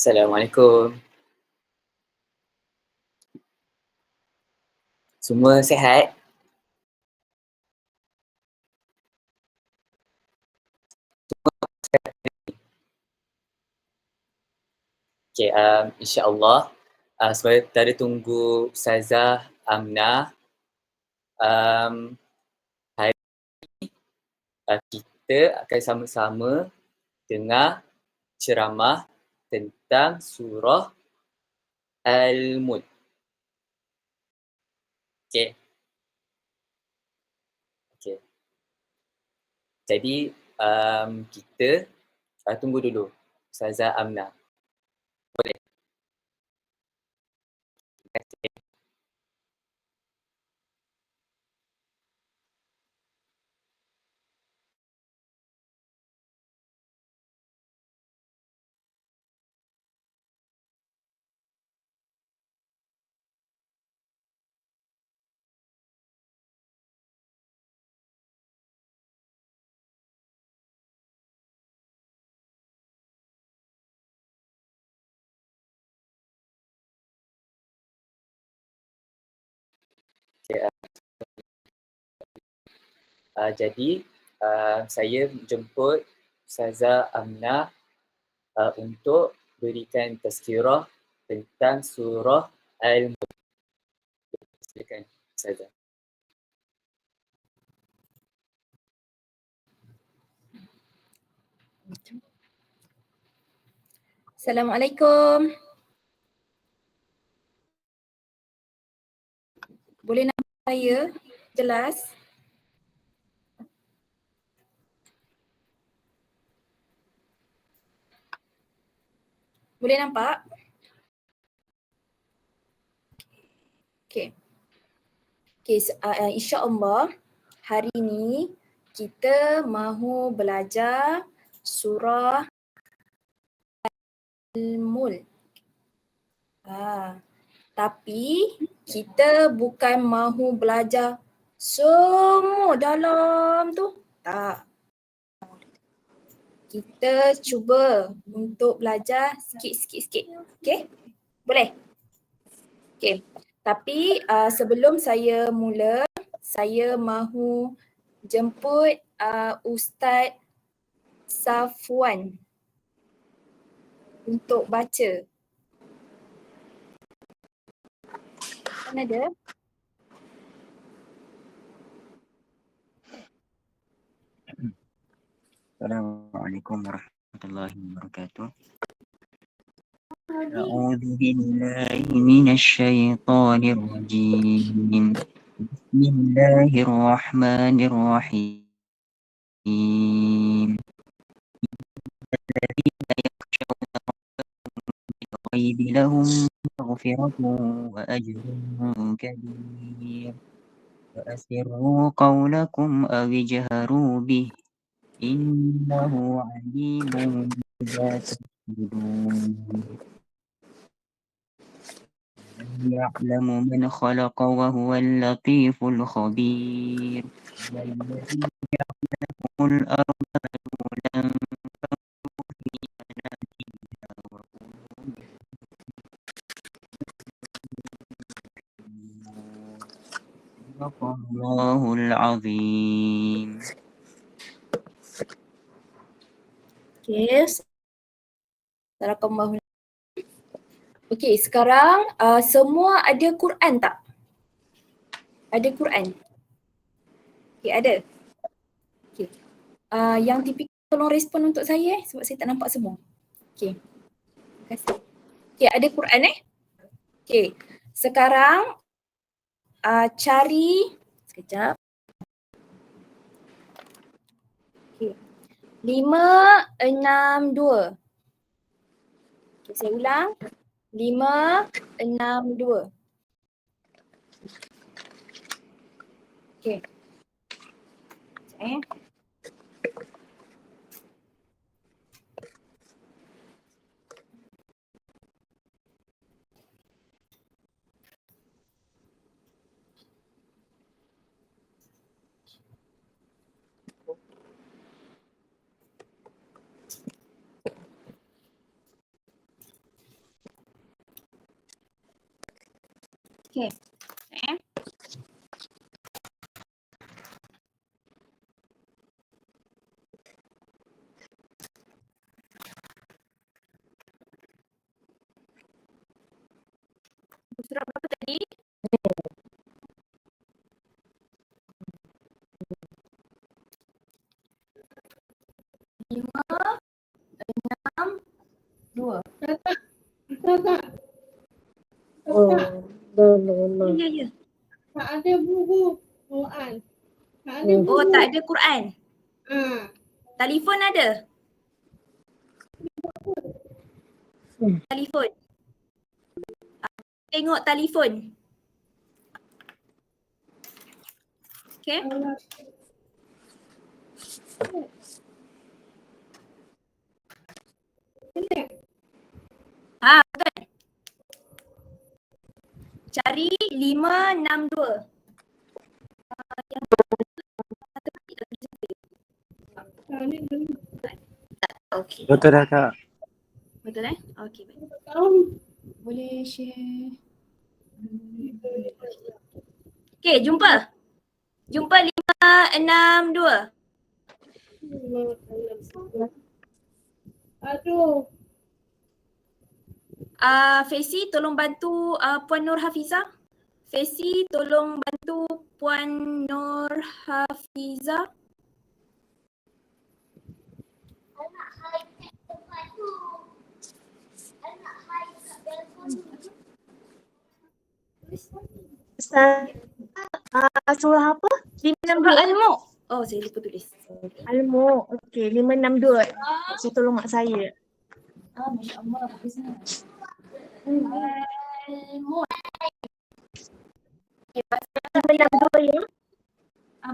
Assalamualaikum. Semua sihat? Okey, insya-Allah, sementara tunggu Ustazah Aminah, um, hari kita akan sama-sama dengar ceramah tentang surah Al-Mulk. Okey, okey. Jadi, kita tunggu dulu Ustazah Aminah. Boleh? Terima kasih. Okey, jadi saya jemput Ustazah Aminah untuk berikan tazkirah tentang surah Al-Mulk. Silakan Ustazah. Assalamualaikum. Boleh nampak saya jelas? Boleh nampak? Okey. Okey, insya-Allah hari ini kita mahu belajar surah Al-Mulk. Tapi kita bukan mahu belajar semua dalam tu. Tak. Kita cuba untuk belajar sikit-sikit. Okey? Boleh? Okey. Tapi sebelum saya mula, saya mahu jemput Ustaz Safwan untuk baca. Mana dia? Assalamualaikum warahmatullahi wabarakatuh. A'udzu billahi minasyaitonir rajim. Bismillahirrahmanirrahim. Alladzina yakhshawna rabbahum bil ghaibi lahum maghfiratun wa ajrun kabir. Wa asirru qawlakum aw ijharu bihi innahu alimun bidhati sudur. يعلم من خلق وهو اللطيف الخبير. والذي يعلم الأرض ذلولا فانظروا في مناكبها وكلوا صدق الله العظيم. Okey. Barakallahu. Okey, sekarang semua ada Quran tak? Ada Quran? Okey, ada. Okey. Yang tipikal tolong respon untuk saya sebab saya tak nampak semua. Okey. Terima kasih. Okey, ada Quran Okey. Sekarang cari sekejap. Okey. 562. Okey, saya ulang. 562. Okey. Okay. Surah berapa tadi? 5, 6, 2. Ya, ya. Tak ada buku Quran. Tak ada buku. Oh, tak ada Quran. Telefon ada? Telefon. Tengok telefon. Okay. Betul. Cari 562. Yang okey. Betul dah Kak. Betul okey baik. Boleh share. Okey, jumpa. Jumpa 562. Aduh. Fesi tolong bantu Puan Nur Hafizah. Fesi tolong bantu Puan Nur Hafizah. Ustaz, surah apa? 562. Surah Al-Mulk. Oh, saya lupa tulis. Al-Mulk. Okey, 562. Saya tolong mak saya. Masya Allah, bagus sangat. Al-Mulk. Okay, baca 562 ya.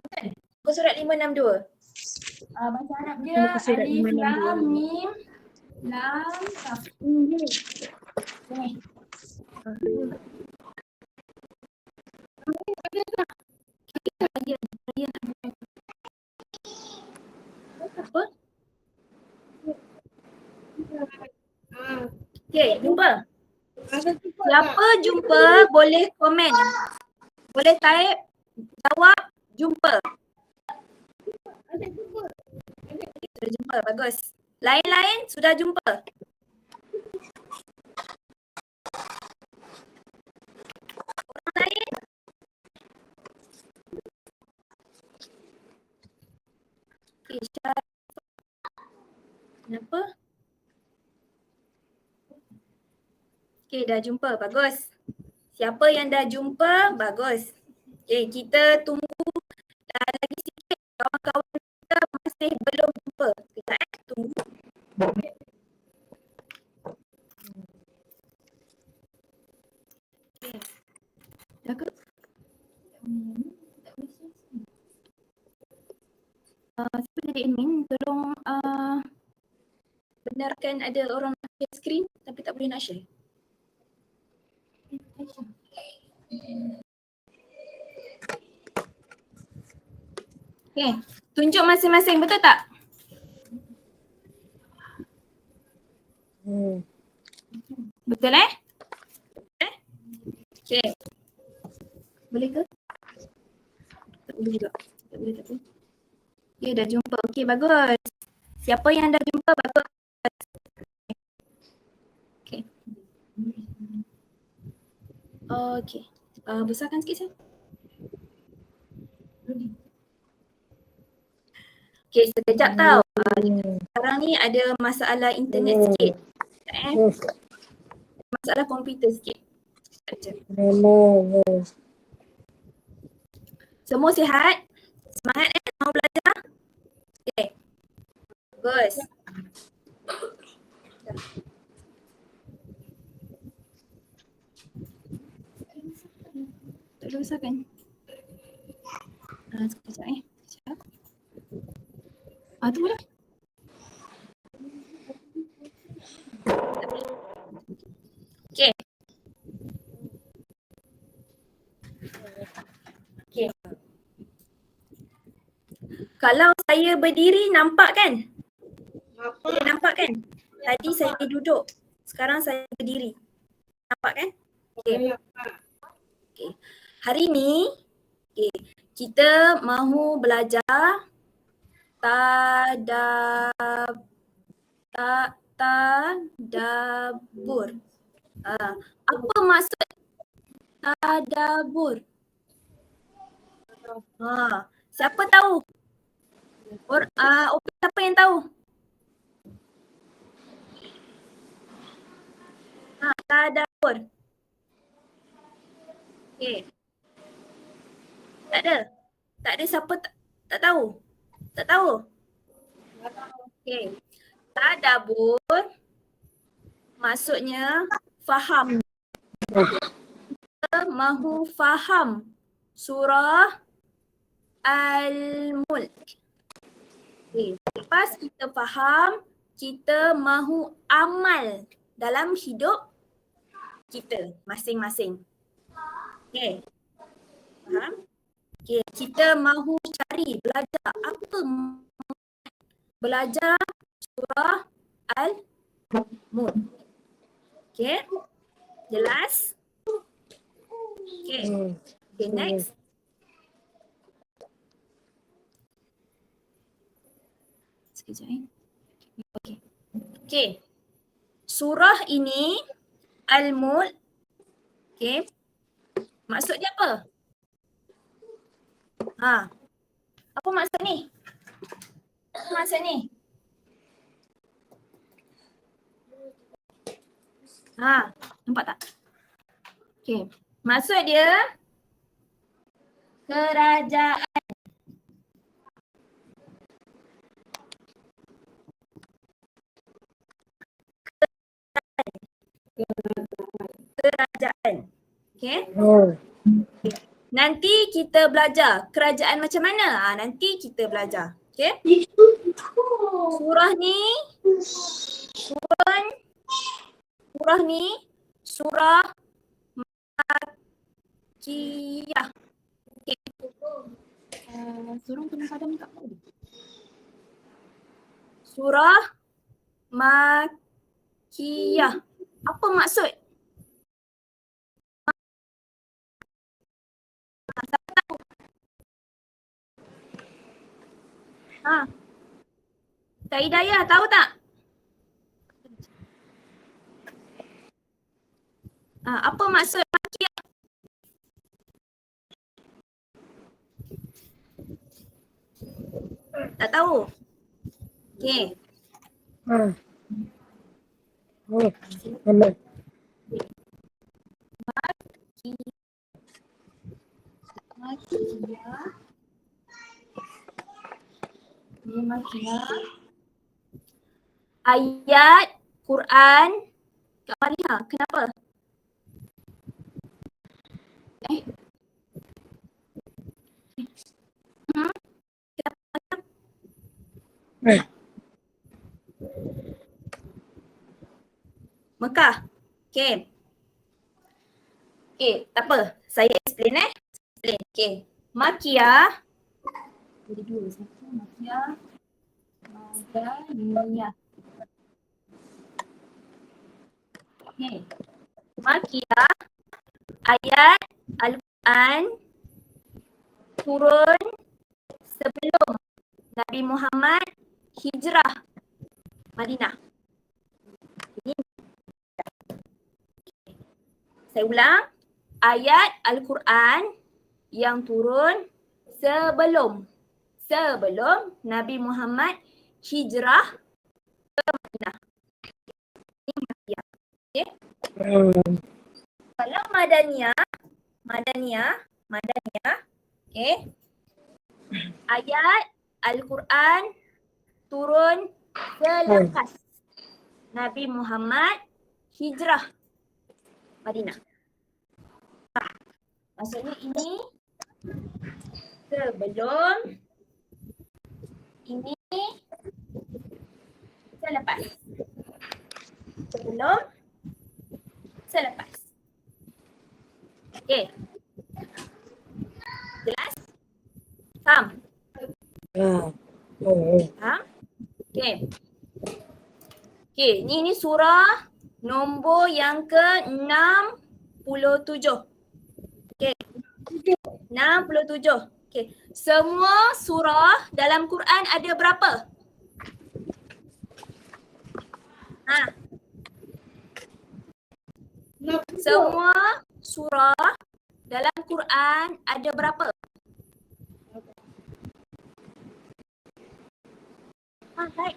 betul. Muka surat 562. Baca Arab dia Muka surat Alif 562. Lam Mim Lam Kaf. Okay. Apa? Okay, jumpa. Siapa jumpa boleh komen. Boleh type jawab jumpa. Sudah jumpa, bagus. Lain-lain sudah jumpa. Orang lain? Okay, kenapa? Okay, dah jumpa, bagus. Siapa yang dah jumpa, bagus. Okay, kita tunggu lagi sikit. Kawan-kawan kita masih belum jumpa. Kita tunggu. Okay. Dah ke? Siapa jadi admin, tolong benarkan ada orang nak share screen tapi tak boleh nak share. Okay, tunjuk masing-masing, betul tak? Betul Okay. Boleh ke? Tak boleh juga. Tak boleh, tak boleh. Okay, dah jumpa. Okay, bagus. Siapa yang dah jumpa, bagus. Okay. Okay. Besarkan sikit saya. Okay, sekejap tau. Sekarang ni ada masalah internet sikit. Masalah komputer sikit. Semua sihat? Semangat mau belajar? Okay. Bagus. Tak boleh besarkan. Sekejap Sekejap. Tu boleh. Okay. Okay. Kalau saya berdiri nampak kan? Boleh nampak kan? Tadi saya duduk. Sekarang saya berdiri. Nampak kan? Okay. Okay. Hari ni kita mahu belajar tadabbur. Apa maksud tadabbur? Siapa tahu? Siapa yang tahu? Tadabbur. Okay. Tak ada? Tak ada siapa tak tahu? Tak tahu? Okay. Tadabbur maksudnya faham. Kita mahu faham surah Al-Mulk. Okay. Lepas kita faham, kita mahu amal dalam hidup kita masing-masing. Okay. Faham? Okay. Kita mahu cari, belajar apa? Belajar surah Al-Mulk. Okay. Jelas? Okay. Okay, next. Sekejap Okay. Okay. Surah ini Al-Mulk. Okay. Maksud dia apa? Apa maksud ni? Apa maksud ni? Nampak tak? Okay. Maksud dia kerajaan. Kerajaan. Okay. Nanti kita belajar kerajaan macam mana. Nanti kita belajar. Okay. Surah ni surah Makkiyah. Okay. Surah kena padam tak? Surah Makkiyah. Apa maksud? Kak Hidayah tahu tak? Apa maksud Makkiyah? Tak tahu? Okay. Makkiyah. Ayat Quran. Kak Mariha, kenapa? Mekah. Okay. Okay, tak apa. Saya explain Explain. Okay. Makkiyah. Jadi dua. Satu Makkiyah. Madaniyah. Okay. Makkiyah. Ayat Al-Quran turun sebelum Nabi Muhammad hijrah Madinah. Saya ulang, ayat Al-Quran yang turun sebelum Nabi Muhammad hijrah ke Madinah. Ini Makkiyah. Okay. Kalau Madaniyah, okay. Ayat Al-Quran turun selepas Nabi Muhammad hijrah Madinah. Maksudnya ini sebelum, ini selepas. Sebelum, selepas. Okay. Jelas? Faham? Faham? Okay. Okay, ni surah nombor yang ke-67. Okey. 67. Okey. Semua surah dalam Quran ada berapa? Ha, semua surah dalam Quran ada berapa? Baik.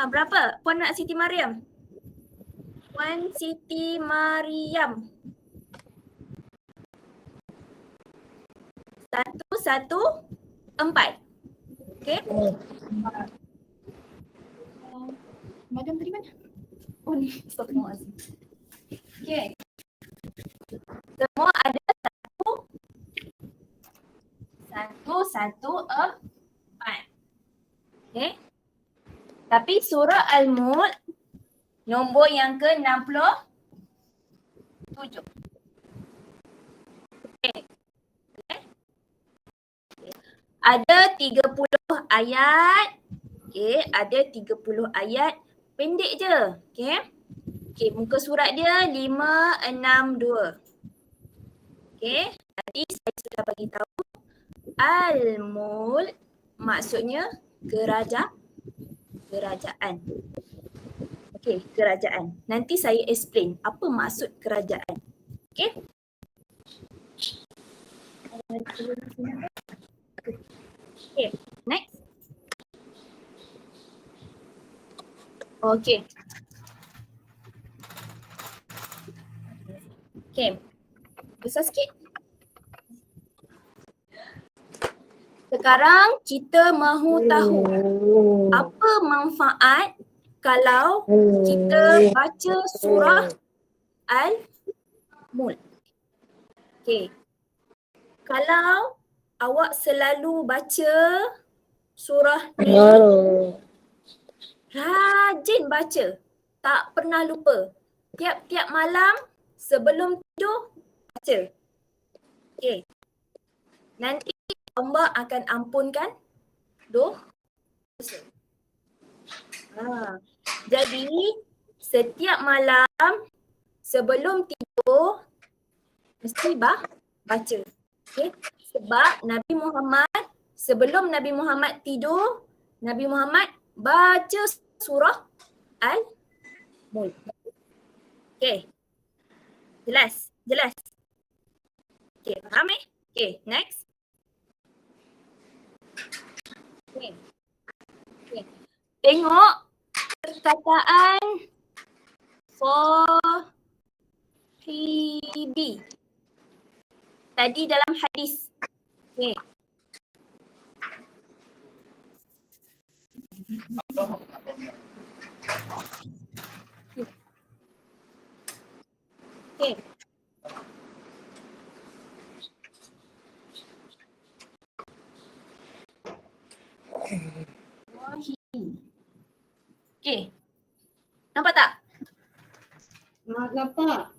Berapa? Puan Nak Siti Mariam. Puan Siti Mariam. 114. Okey. Madam tadi mana? Oh ni, astagfirullahalazim. Okey. Semua ada 114. Okey. Tapi surah Al-Mulk nombor yang ke-67. Okey. Ada 30 ayat. Okey, ada 30 ayat pendek je. Okey. Okey, muka surat dia 562. Okey, tadi saya sudah bagi tahu Al-Mulk maksudnya kerajaan. Okey, kerajaan. Nanti saya explain apa maksud kerajaan. Okey. Okay, next. Okay. Okay, besar sikit. Sekarang kita mahu tahu apa manfaat kalau kita baca surah Al-Mulk. Okay. Kalau awak selalu baca surah ni, rajin baca, tak pernah lupa. Tiap-tiap malam sebelum tidur baca. Okay. Nanti Allah akan ampunkan dosa. Jadi setiap malam sebelum tidur mesti baca. Okay. Sebab Nabi Muhammad, sebelum Nabi Muhammad tidur, Nabi Muhammad baca surah Al-Mulk. Okay. Jelas? Okay, faham eh? Okay, next. Okay. Tengok perkataan sahibi tadi dalam hadis. Okay. Okay. Okay. Nampak tak? Nampak.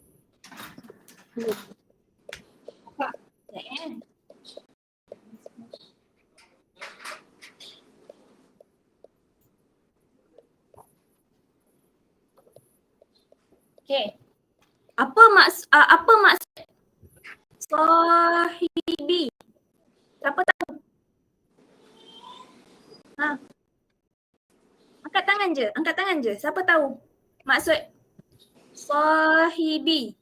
Okay. Apa maksud sahibi? Siapa tahu? Angkat tangan je. Siapa tahu maksud sahibi?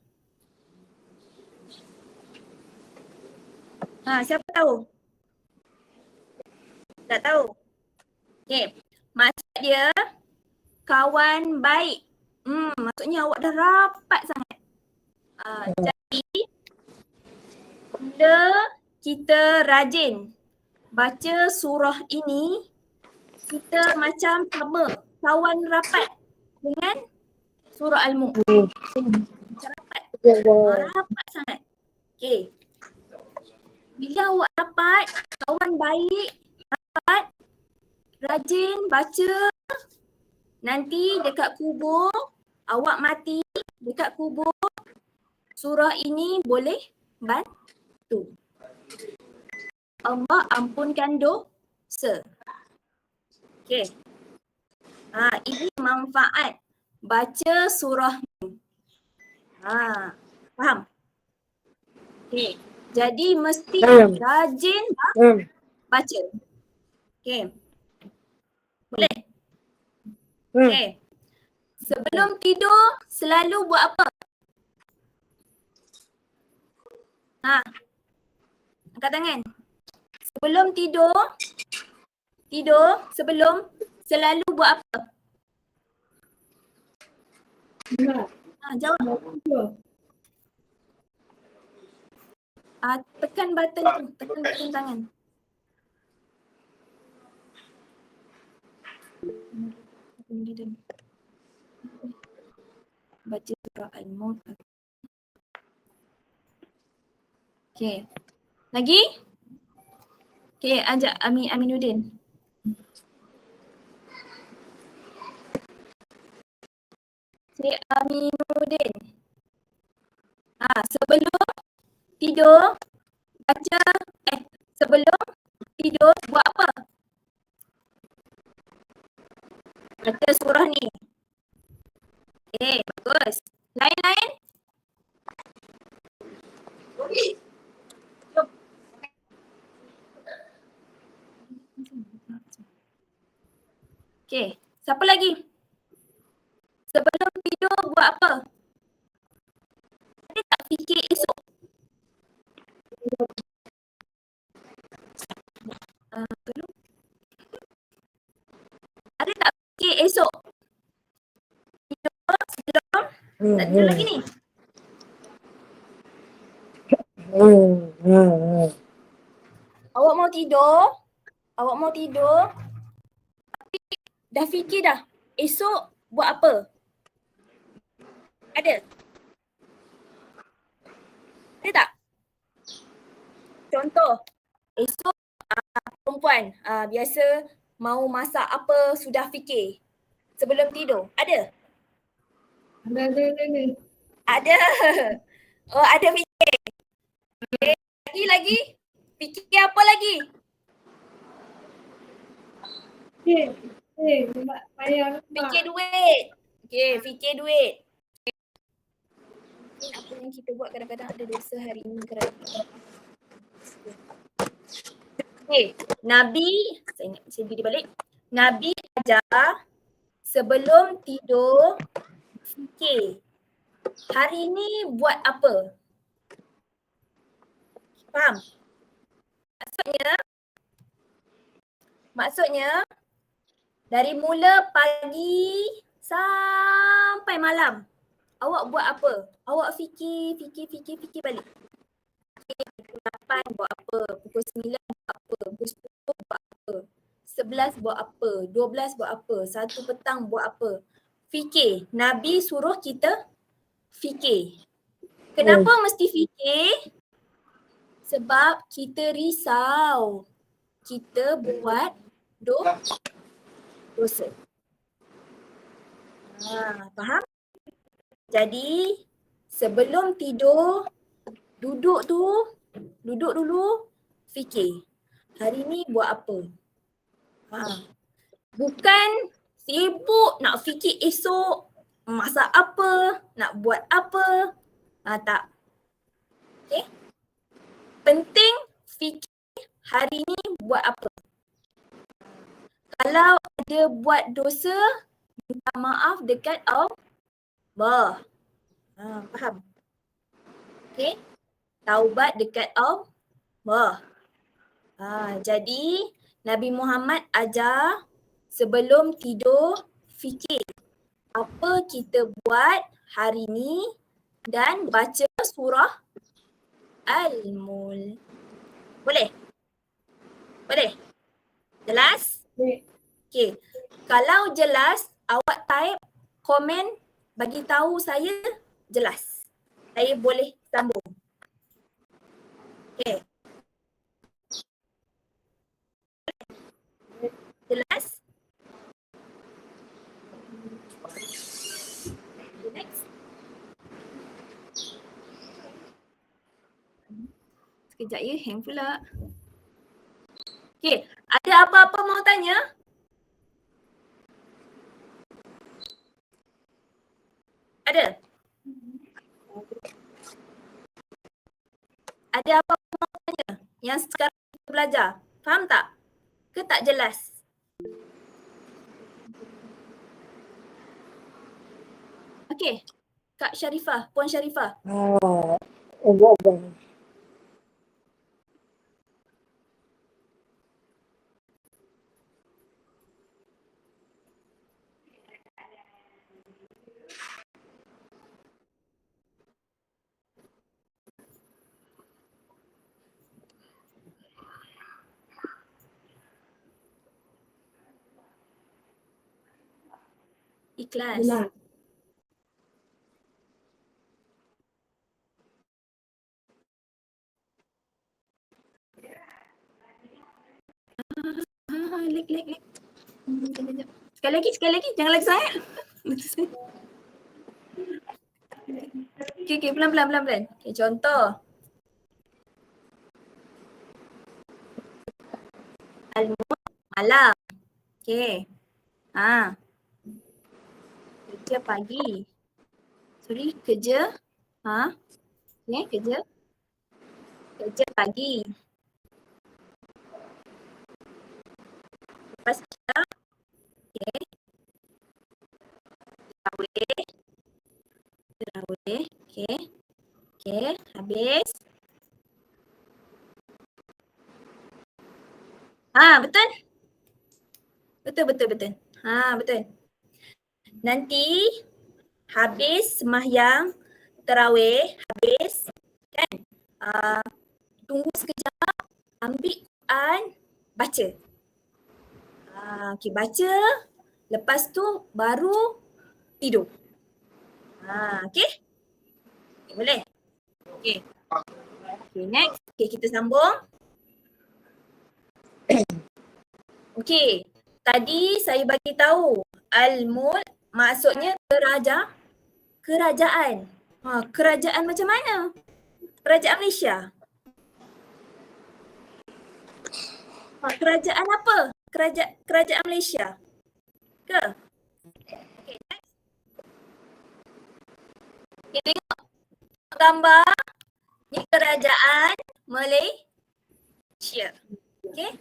Siapa tahu? Tak tahu? Okay. Maksud dia kawan baik. Maksudnya awak dah rapat sangat. Jadi bila kita rajin baca surah ini, kita macam sama kawan rapat dengan surah Al-Mulk. Macam rapat. Rapat sangat. Okay. Bila awak rapat, kawan baik, rapat, rajin baca, nanti dekat kubur, awak mati dekat kubur, surah ini boleh bantu. Allah ampunkan dosa. Okay. Ini manfaat baca surah ni. Faham? Okay. Jadi mesti rajin baca. Okay. Boleh? Okay. Sebelum tidur selalu buat apa? Angkat tangan. Sebelum tidur sebelum selalu buat apa? Jawab. Tekan button tu, tekan button tangan. Baca surah Al-Mulk. Okay. Lagi? Okay, ajak Aminuddin. Cik Aminuddin. Sebelum tidur baca, sebelum tidur buat apa? Baca surah ni. Bagus. Lain-lain? Okay, siapa lagi? Sebelum tidur buat apa? Ada tak fikir esok? Ada tak fikir esok? Tidur sebelum? Tak tidur lagi ni? Awak mau tidur, tapi dah fikir dah esok buat apa? Ada? Ada tak? Contoh, esok perempuan biasa mau masak apa sudah fikir sebelum tidur. Ada? Ada. Oh, ada fikir. Okay. Lagi? Fikir apa lagi? Fikir duit. Okay, fikir duit. Apa yang kita buat kadang-kadang ada dosa hari ini kerana. Okay, Nabi, saya beri balik. Nabi ajar sebelum tidur fikir. Hari ni buat apa? Faham? Maksudnya dari mula pagi sampai malam awak buat apa? Awak fikir balik. Pukul 8 buat apa? Pukul 9 buat apa? Pukul 10 buat apa? 11 buat apa? 12 buat apa? 1 petang buat apa? Fikir. Nabi suruh kita fikir. Kenapa mesti fikir? Sebab kita risau kita buat dosa. Faham? Jadi sebelum tidur duduk dulu fikir. Hari ni buat apa? Bukan sibuk nak fikir esok masak apa, nak buat apa. Tak. Okay? Penting fikir hari ni buat apa. Kalau ada buat dosa, minta maaf dekat Allah. Faham? Okay? Taubat dekat Allah. Jadi Nabi Muhammad ajar sebelum tidur fikir apa kita buat hari ni dan baca surah Al-Mulk. Boleh? Jelas? Okay. Kalau jelas, awak type komen bagi tahu saya jelas. Saya boleh sambung. Okay. Jelas? Next. Sekejap ya, hang pula. Okay, ada apa-apa mau tanya? Ada? Ada apa mau tanya yang sekarang kita belajar? Faham tak? Ke tak jelas? Okey. Kak Syarifah, Puan Syarifah. Ikhlas. Benar. Lik. Sekali lagi. Jangan lagi sangat. Okey, pelan. Okey, contoh. Malam. Okey. Kerja pagi. Sorry, kerja. Okey, kerja. Kerja pagi. Lepas isyak. Okey. Terawih. Okey, habis. Betul. Betul. Betul. Nanti habis sembahyang terawih, habis kan, tunggu sekejap, ambil Quran, baca. Okey, baca, lepas tu baru tidur. Okey? Okay, boleh? Okey. Okay, next. Okay, kita sambung. Okey, tadi saya bagi tahu al-mulk maksudnya kerajaan. Kerajaan macam mana? Kerajaan Malaysia. Kerajaan apa? Kerajaan Malaysia. Ke? Okey, next. Okay, tengok gambar. Ni kerajaan Malaysia. Okey.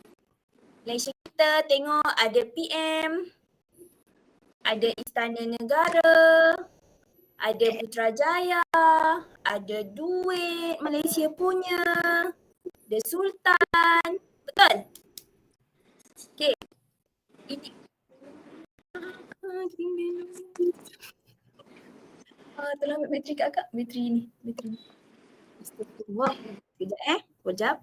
Malaysia kita tengok ada PM, ada Istana Negara, ada Putrajaya, ada duit Malaysia punya, ada Sultan. Betul? Okey. Ini tolong ambil bateri kat akak. Bateri ni. Astagfirullah. Sekejap.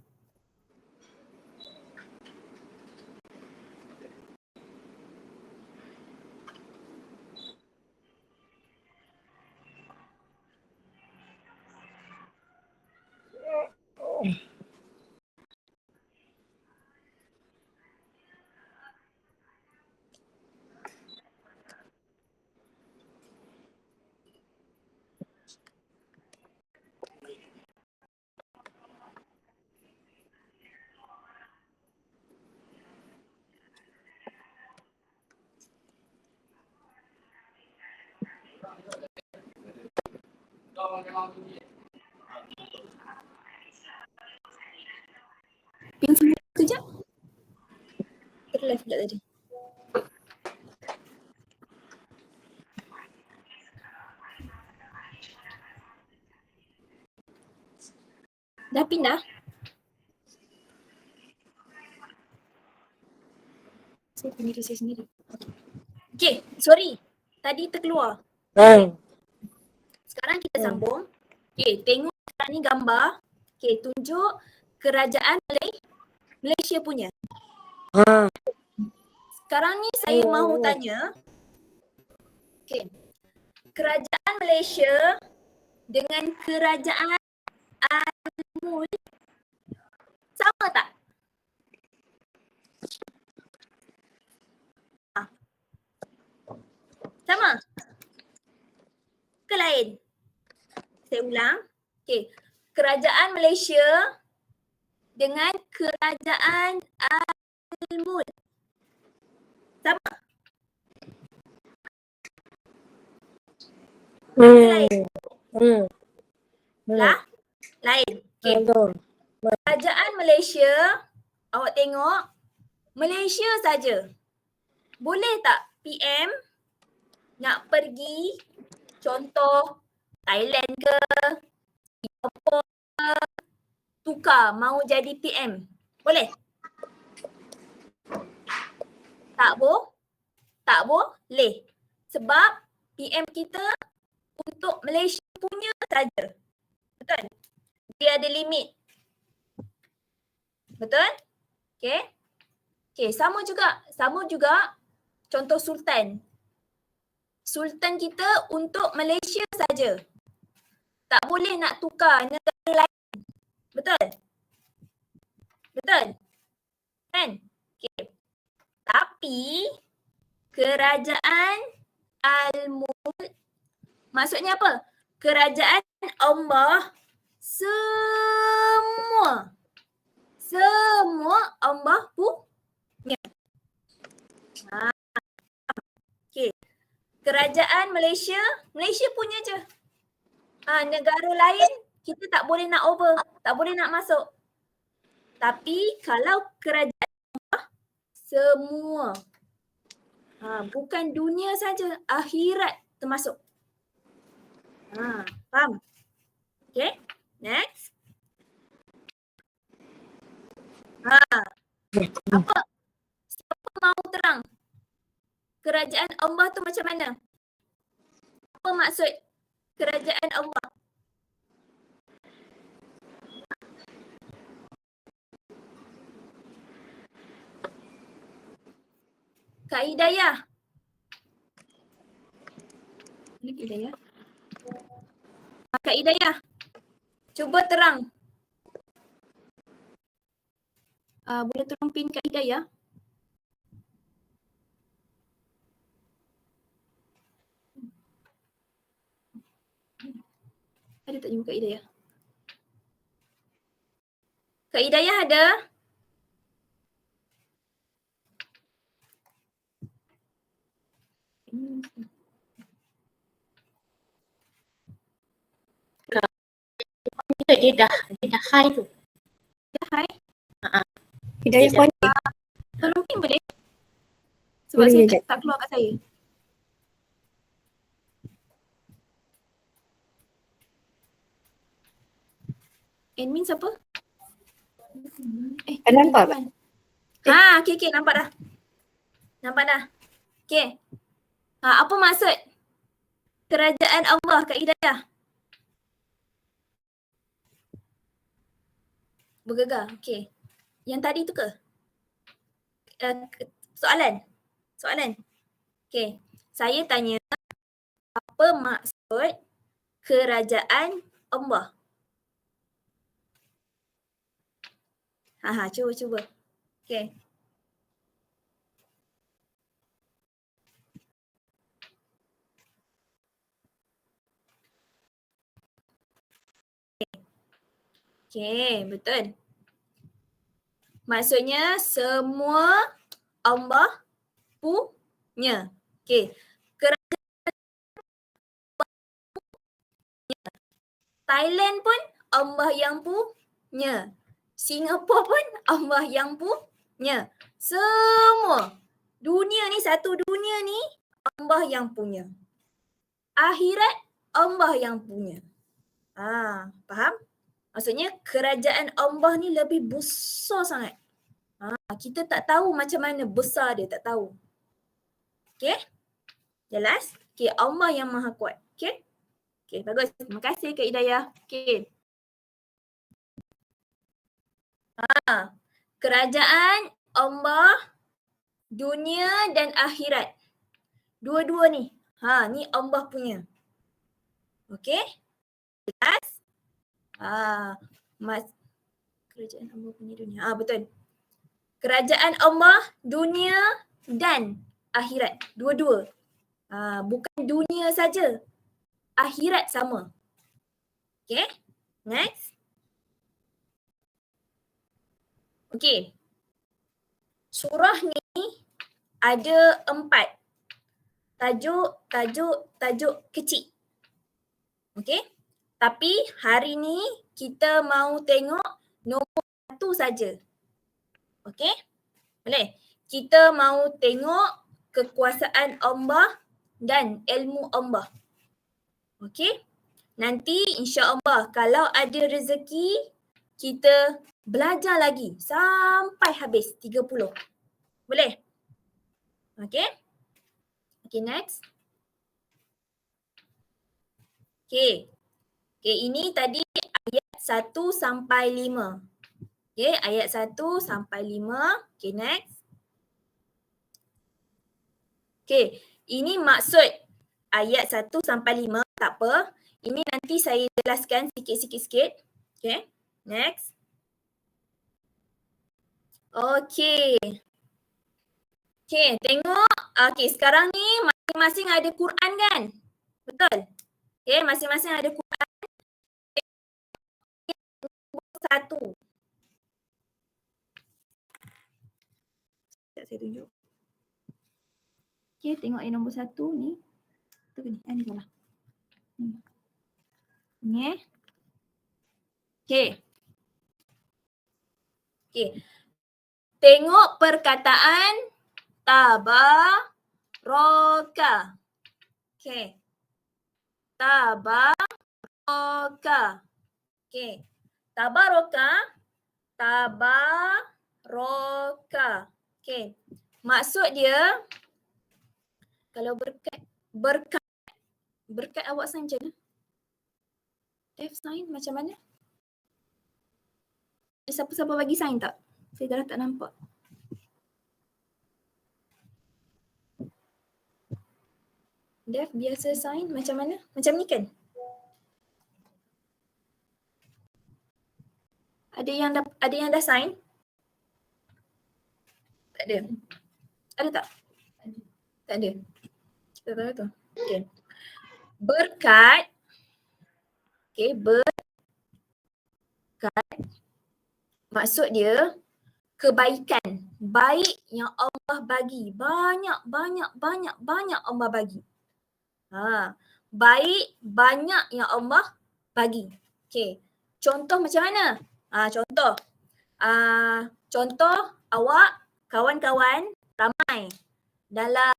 Pin semua kejap. Terlive pula tadi. Dah pindah? Saya pindah saya sendiri. Okay, sorry. Tadi terkeluar. Sekarang kita sambung. Okay, tengok sekarang ni gambar. Okay, tunjuk kerajaan Malaysia punya. Sekarang ni saya mahu tanya. Okay, kerajaan Malaysia dengan kerajaan Al-Mulk sama tak? Sama? Ke lain? Saya ulang. Okay. Kerajaan Malaysia dengan kerajaan Al-Mulk sama? Ke lain? Lain. Okey. Betul. Kerajaan Malaysia, awak tengok Malaysia saja. Boleh tak PM nak pergi contoh Thailand ke, Singapura ke, tukar mau jadi PM? Boleh? Tak boleh. Sebab PM kita untuk Malaysia punya saja. Betul? Dia ada limit. Betul? Okay. Okay, sama juga contoh Sultan. Sultan kita untuk Malaysia saja. Tak boleh nak tukar negara lain. Betul? Betul? Kan? Okay. Tapi kerajaan Al-Mulk maksudnya apa? Kerajaan Allah semua Allah punya. Okay. Kerajaan Malaysia punya je. Negara lain kita tak boleh nak over, tak boleh nak masuk. Tapi kalau kerajaan Allah semua. Bukan dunia saja, akhirat termasuk. Faham? Okay, next. Apa? Siapa mahu terang? Kerajaan Allah tu macam mana? Apa maksud kerajaan Allah? Kak Hidayah. Mana Kak Hidayah? Kak Hidayah, cuba terang. Boleh tolong pin Kak Hidayah? Ada tak jumpa Kak Hidayah? Kak Hidayah ada? Dia dah high tu. Dah hai? Hidayah Sekejap. kuat. Tolong pin boleh? Sebab Boleh, saya sekejap. tak keluar kat saya. Admin siapa? Nampak tak? Okay, nampak dah. Okay. Apa maksud kerajaan Allah, Kak Hidayah? Bergegar, okay. Yang tadi tu ke? Soalan. Okay. Saya tanya, apa maksud kerajaan Allah? Cuba. Okay. Okay, betul. Maksudnya semua Allah punya. Okay. Kerajaan Thailand pun Allah yang punya. Singapura pun Allah yang punya. Semua. Dunia ni, satu dunia ni Allah yang punya. Akhirat Allah yang punya. Faham? Maksudnya kerajaan Allah ni lebih besar sangat. Kita tak tahu macam mana besar dia, tak tahu. Okay? Jelas? Okay, Allah yang maha kuat. Okay? Okay, bagus. Terima kasih Kak Hidayah. Okay. Kerajaan Allah, dunia dan akhirat. Dua-dua ni. Ni Allah punya. Okay? Jelas? Kerajaan Allah punya dunia. Betul. Kerajaan Allah, dunia dan akhirat. Dua-dua. Bukan dunia saja. Akhirat sama. Okay? Next. Okay. Surah ni ada 4. Tajuk kecil. Okay? Tapi hari ni kita mau tengok nombor 1 saja. Okey? Boleh? Kita mau tengok kekuasaan Allah dan ilmu Allah. Okey? Nanti insya-Allah kalau ada rezeki kita belajar lagi sampai habis 30. Boleh? Okey? Okey, next. Okey. Okey, ini tadi ayat 1 sampai 5. Okey, ayat 1 sampai 5. Okey, next. Okey, ini maksud ayat 1 sampai 5, tak apa. Ini nanti saya jelaskan sikit-sikit. Okey, next. Okey. Okey, tengok. Okey, sekarang ni masing-masing ada Quran kan? Betul? Okey, masing-masing ada Quran. Satu. Sekejap saya tunjuk. Okey, tengok yang nombor 1 ni. Tu ni, ni salah. Ni. Okey. Okey. Tengok perkataan tabaraka. Okey. Tabaraka. Okey. Tabaraka. Tabaraka. Okey. Maksud dia kalau berkat awak sign macam mana? F sign macam mana? Siapa-siapa bagi sign tak? Saya dah tak nampak. Dev biasa sign macam mana? Macam ni kan? Ada yang dah sign? Tak ada. Ada tak? Tak ada. Kita tahu tu. Okey. Berkat. Okey, berkat. Maksud dia kebaikan. Baik yang Allah bagi. Banyak Allah bagi. Baik banyak yang Allah bagi. Okey. Contoh macam mana? Contoh awak kawan-kawan ramai dalam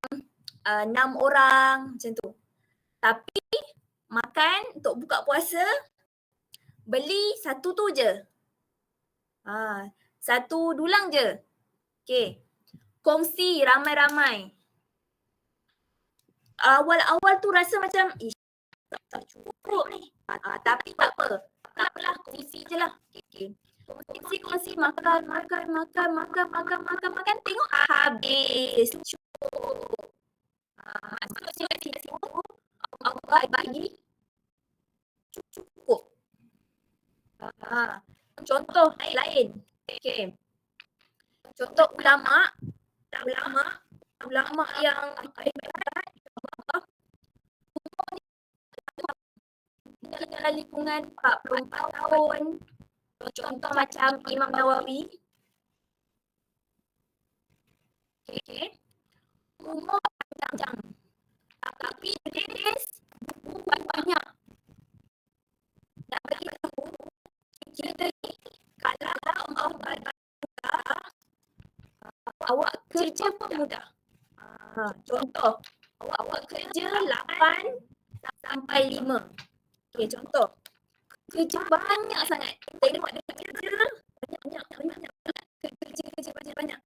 6 orang macam tu. Tapi makan untuk buka puasa beli satu tu je. Satu dulang je. Okey. Kongsi ramai-ramai. Awal-awal tu rasa macam tak cukup ni. Tapi tak apa. Tak apalah, kongsi je lah. Okay. Kongsi makan. Tengok habis. Cukup. Maksudnya di situ Allah bagi cukup. Contoh lain. Okay. Contoh ulama yang dalam lingkungan 44 tahun. Contoh macam Imam Nawawi. Okay. Umur panjang. Tapi tulis buku banyak. Nak bagi tahu kita ni kalau Allah berkata awak kerja pun mudah. Contoh awak kerja 8 sampai 5. Okey, contoh. Kerja banyak sangat. Tengok dia kerja banyak. Kerja banyak.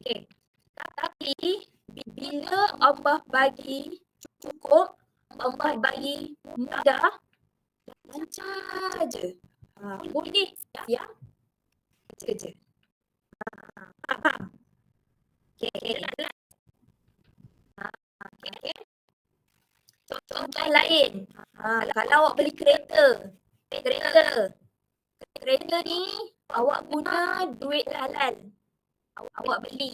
Okey. Tapi bila Allah bagi cukup, Allah bagi mudah, lancar je. Boleh siap kerja. Faham? Okey. Contoh lain. Kalau awak beli kereta ni awak guna duit halal. Awak beli.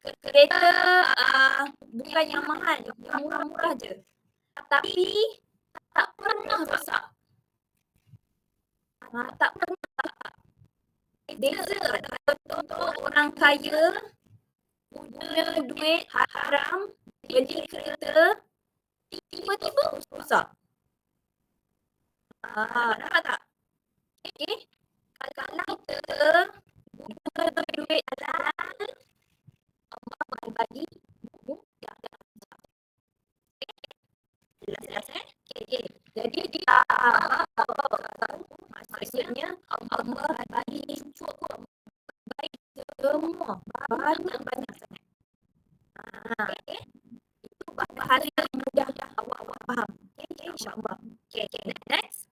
Kereta bukan yang mahal, yang murah-murah je. Tapi tak pernah rosak. Tak pernah. Beza contoh orang kaya guna duit haram beli kereta tiba-tiba rosak. Nampak tak? Okay. Kalau kita guna duit halal, Allah akan bagi mudah. Jelas eh? Okay. Jadi dia maksudnya Allah bagi cukup baik semua banyak sangat. Okay. Itu bahasa yang mudah awak faham. Okay, insyaAllah. Okay, next.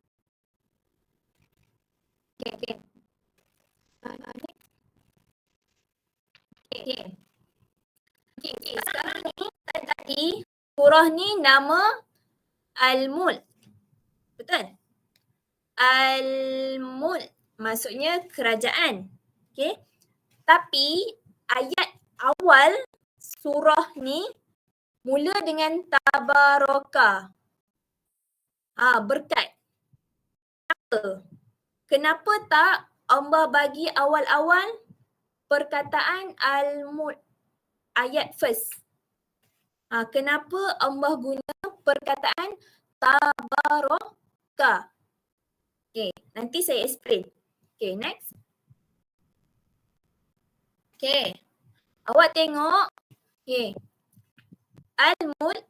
Okay. Okay. Sekarang ni tadi surah ni nama Al-Mulk. Betul? Al-Mulk maksudnya kerajaan. Okay. Tapi ayat awal surah ni mula dengan tabaraka. Berkat. Kenapa tak Allah bagi awal-awal perkataan Al-Mulk ayat first? Kenapa Allah guna perkataan tabaraka? Okay, nanti saya explain. Okay, next. Okay, awak tengok. Okay, Al-Mulk,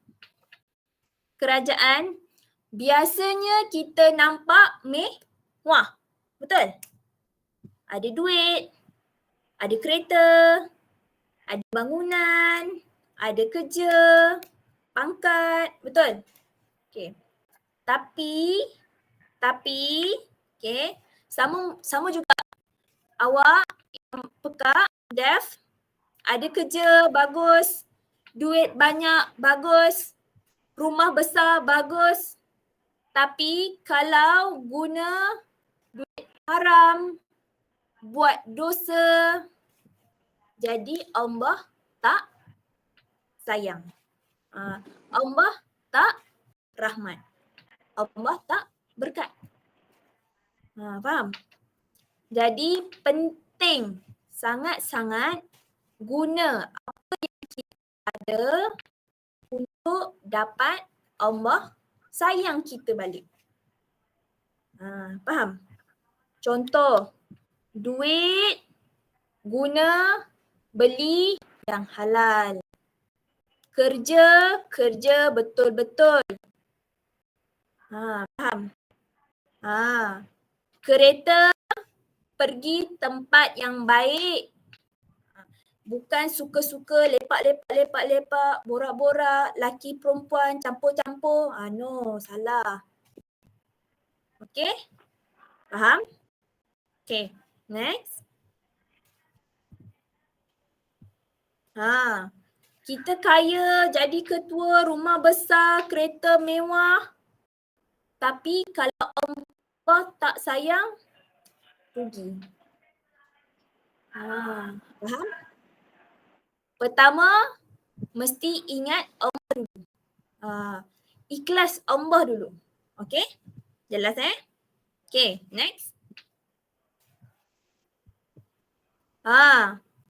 kerajaan, biasanya kita nampak mewah. Betul? Ada duit, ada kereta, ada bangunan, ada kerja, pangkat, betul? Okay. Tapi, okay, sama juga awak yang pekak, deaf, ada kerja bagus, duit banyak bagus, rumah besar bagus, tapi kalau guna duit haram, buat dosa, jadi Allah tak sayang. Allah tak rahmat. Allah tak berkat. Faham? Jadi penting sangat-sangat guna apa yang kita ada untuk dapat Allah sayang kita balik. Faham? Contoh, duit guna beli yang halal. Kerja betul-betul. Faham? Kereta pergi tempat yang baik. Bukan suka-suka lepak-lepak, borak-borak, laki perempuan campur-campur. No, salah. Okay? Faham? Okay, next. Kita kaya, jadi ketua, rumah besar, kereta mewah. Tapi kalau Allah tak sayang, rugi. Faham? Pertama, mesti ingat Allah dulu. Ikhlas Allah dulu. Okay? Jelas eh? Okay, next.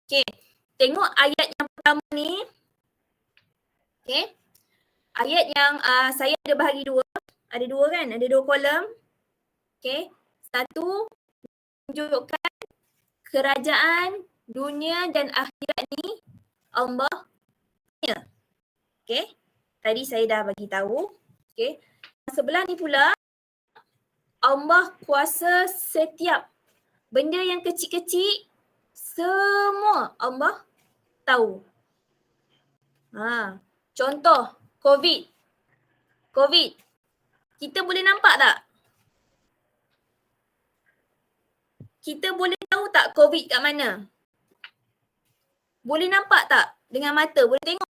Okay. Tengok ayat yang pertama ni. Okay. Ayat yang saya ada bahagi dua. Ada dua kan? Ada dua kolom. Okay. Satu, menunjukkan kerajaan dunia dan akhirat ni Allah punya. Okay. Tadi saya dah bagi tahu. Okay. Sebelah ni pula, Allah kuasa setiap benda yang kecil-kecil, semua Allah tahu. Contoh, COVID. Kita boleh nampak tak? Kita boleh tahu tak COVID kat mana? Boleh nampak tak dengan mata? Boleh tengok?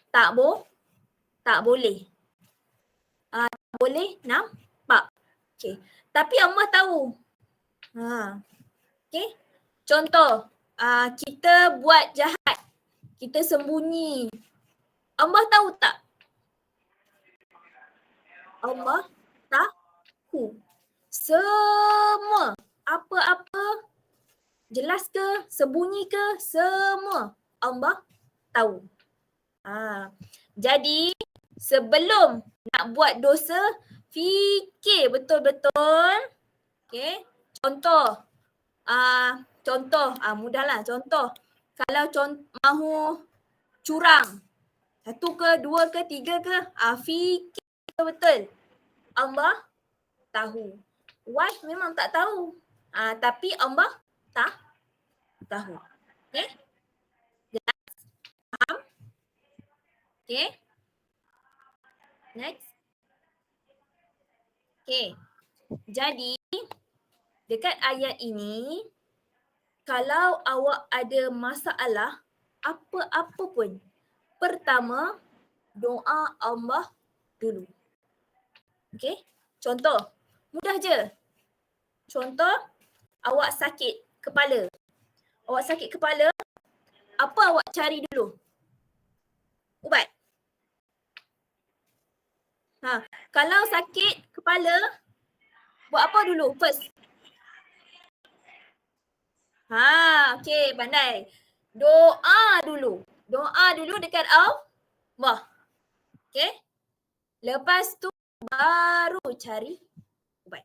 Tak boleh. Tak boleh nampak. Okay. Tapi Allah tahu. Okay. Contoh, kita buat jahat. Kita sembunyi. Allah tahu tak? Allah tahu. Semua. Apa-apa. Jelas ke? Sembunyi ke? Semua. Allah tahu. Jadi sebelum nak buat dosa, Fikir betul-betul. Okay. Contoh. Mudahlah. Contoh. Kalau mahu curang. 1 ke, 2 ke, 3 ke. Fikir betul-betul. Allah tahu. Wife memang tak tahu. Tapi Allah tahu. Okay. Jelas? Faham? Okay. Next. Okay. Jadi, dekat ayat ini, kalau awak ada masalah, apa-apa pun, pertama, doa Allah dulu. Okay? Contoh, mudah je. Contoh, awak sakit kepala. Awak sakit kepala, apa awak cari dulu? Ubat. Kalau sakit kepala, buat apa dulu first? Okay, pandai. Doa dulu. Doa dulu dekat Allah. Okay. Lepas tu baru cari ubat.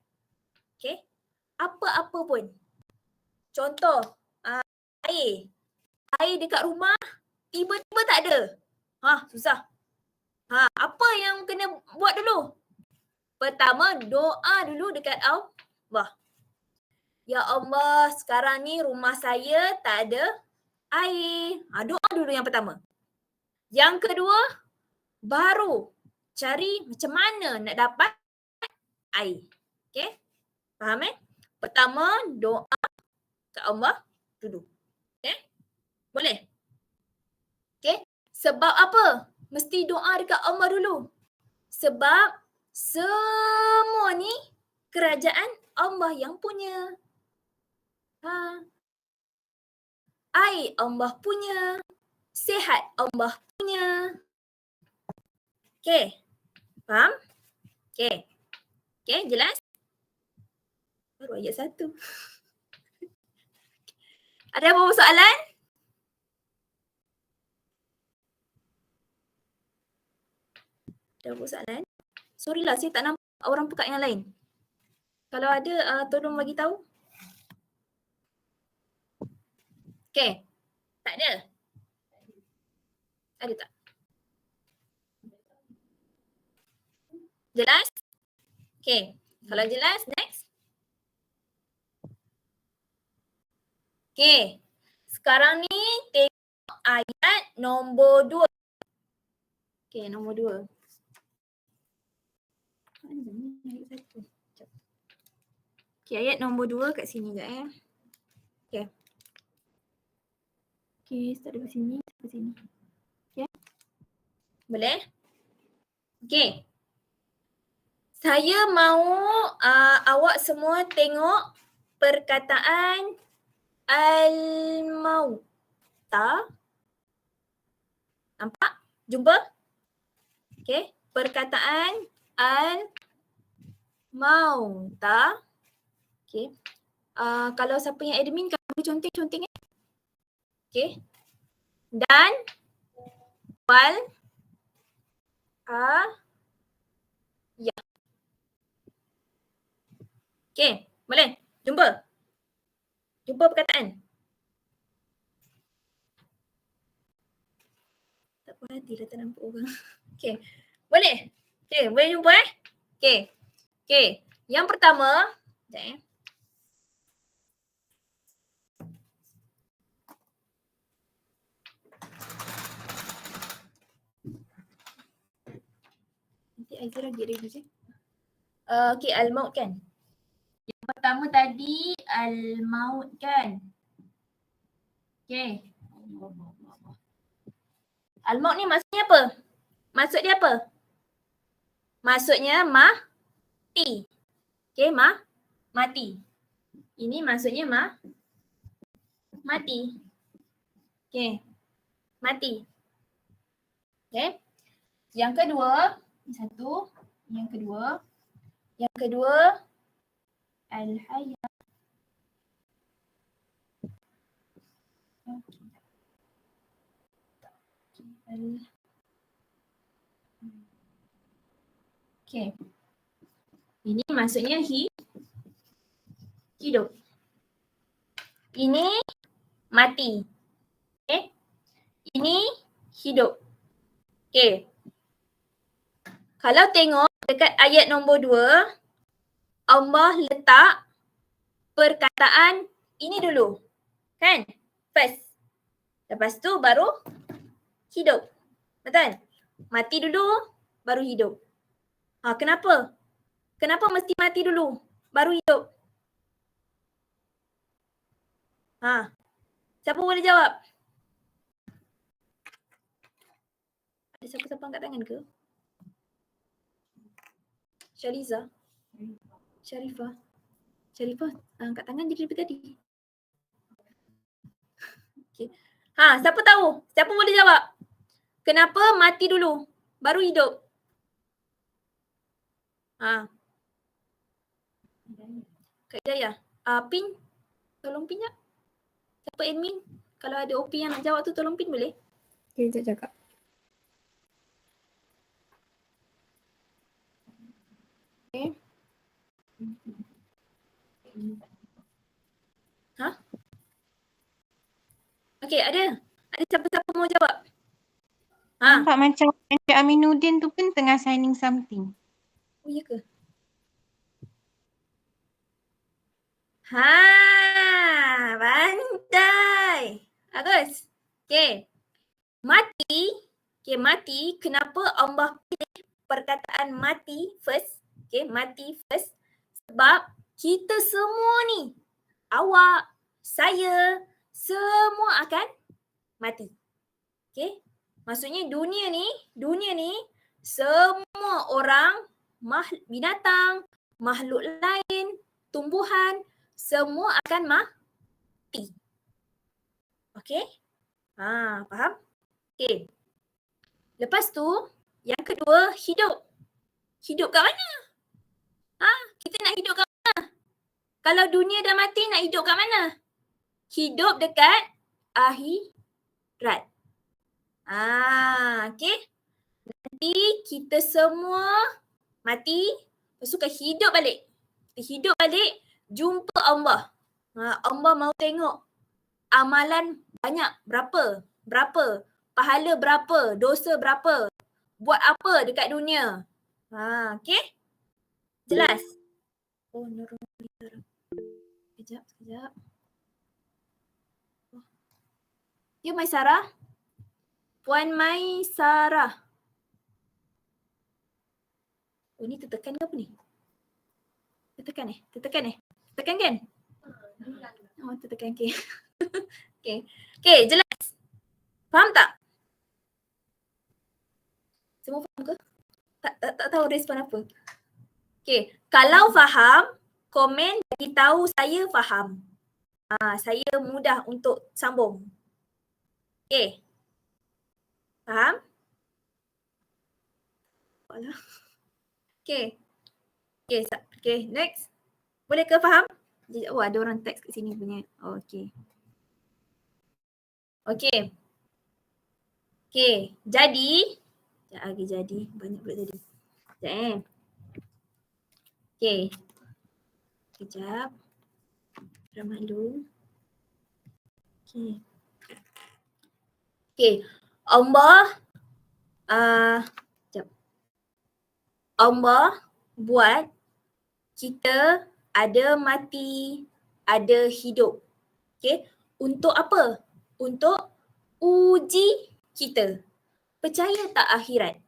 Okay. Apa-apa pun. Contoh, air. Air dekat rumah, tiba-tiba tak ada. Susah. Apa yang kena buat dulu? Pertama, doa dulu dekat Allah. Ya Allah, sekarang ni rumah saya tak ada air. Doa dulu yang pertama. Yang kedua, baru cari macam mana nak dapat air. Okay? Faham Pertama, doa ke Allah dulu. Okay? Boleh? Okay? Sebab apa? Mesti doa dekat Allah dulu. Sebab semua ni kerajaan Allah yang punya. Air Allah punya. Sihat Allah punya. Okay. Faham? Okay. Okay, jelas? Baru ayat 1. Ada apa soalan? Ada apa soalan? Sorry lah, saya tak nampak orang pekat yang lain. Kalau ada, tolong bagi tahu. Okay. Tak ada? Ada tak? Jelas? Okay. Kalau jelas, next. Okay. Sekarang ni tengok ayat nombor 2. Okay, nombor 2. Okay, ayat nombor 2 kat sini je Okay. Okay, start dari sini sampai sini. Okay. Boleh? Okay. Saya mahu awak semua tengok perkataan al-mauta. Nampak? Jumpa? Okay. Perkataan al-mauta. Okay. Kalau siapa yang admin, kalau boleh conteng-conteng. Okay. Dan wal ya. Okay. Boleh? Jumpa? Jumpa perkataan? Tak puas hati dah tak nampak orang. Okay. Boleh? Okay. Boleh jumpa Okay. Okay. Yang pertama. Sekejap Nanti Aizah lagi ready je. Okay, al-maut kan? Yang pertama tadi al-maut kan? Okay. Al-maut ni maksudnya apa? Maksud dia apa? Maksudnya mati. Okay, mati. Ini maksudnya mati. Okay. Mati. Okay. Yang kedua, satu. Yang kedua al-hayat. Okay. Ini maksudnya hidup. Ini mati. Okay. Ini hidup. Okay. Kalau tengok dekat ayat nombor 2, Allah letak perkataan ini dulu. Kan? First. Lepas tu baru hidup. Betul? Mati dulu, baru hidup. Kenapa? Kenapa mesti mati dulu, baru hidup? Siapa boleh jawab? Ada siapa-siapa angkat tangan ke? Syariza? Syarifah? Syarifah angkat tangan jadi daripada tadi. Okay. Siapa tahu? Siapa boleh jawab? Kenapa mati dulu, baru hidup? Kak Hidayah. Pin, tolong pin tak? Siapa admin? Kalau ada OP yang nak jawab tu tolong pin boleh? Okay, sekejap cakap. Okay. Okay, ada. Ada siapa-siapa mau jawab? Nampak macam Encik Aminuddin tu pun tengah signing something. Oh, ya ke? Pandai. Bagus. Okay. Mati. Kenapa Allah pilih perkataan mati first? Okay, mati first. Sebab kita semua ni, awak, saya, semua akan mati. Okay. Maksudnya dunia ni semua orang, binatang, makhluk lain, tumbuhan, semua akan mati. Okay? Faham? Okay. Lepas tu, yang kedua, hidup. Hidup kat mana? Kita nak hidup kat mana? Kalau dunia dah mati, nak hidup kat mana? Hidup dekat akhirat. Okay. Nanti kita semua mati, lepas tu kita hidup balik. Kita hidup balik, jumpa Allah. Allah mau tengok amalan banyak berapa, pahala berapa, dosa berapa, buat apa dekat dunia. Okay? Jelas? Oh, Nurul. Sekejap. Ya, Maisarah? Puan Maisarah. Oh, ni tertekan ke apa ni? Tertekan kan? Oh, tertekan. Okay. Okay, jelas. Faham tak? Semua faham ke? Tak tahu respon apa. Okay, kalau faham, komen bagi tahu saya faham. Saya mudah untuk sambung. Okay. Faham? Okay, next. Boleh ke faham? Oh, ada orang teks kat sini punya. Oh, okay. Jadi. Banyak pula jadi. Okay. Sekejap. Ramah dulu. Okay. Allah buat kita ada mati, ada hidup. Okay. Untuk apa? Untuk uji kita. Percaya tak akhirat?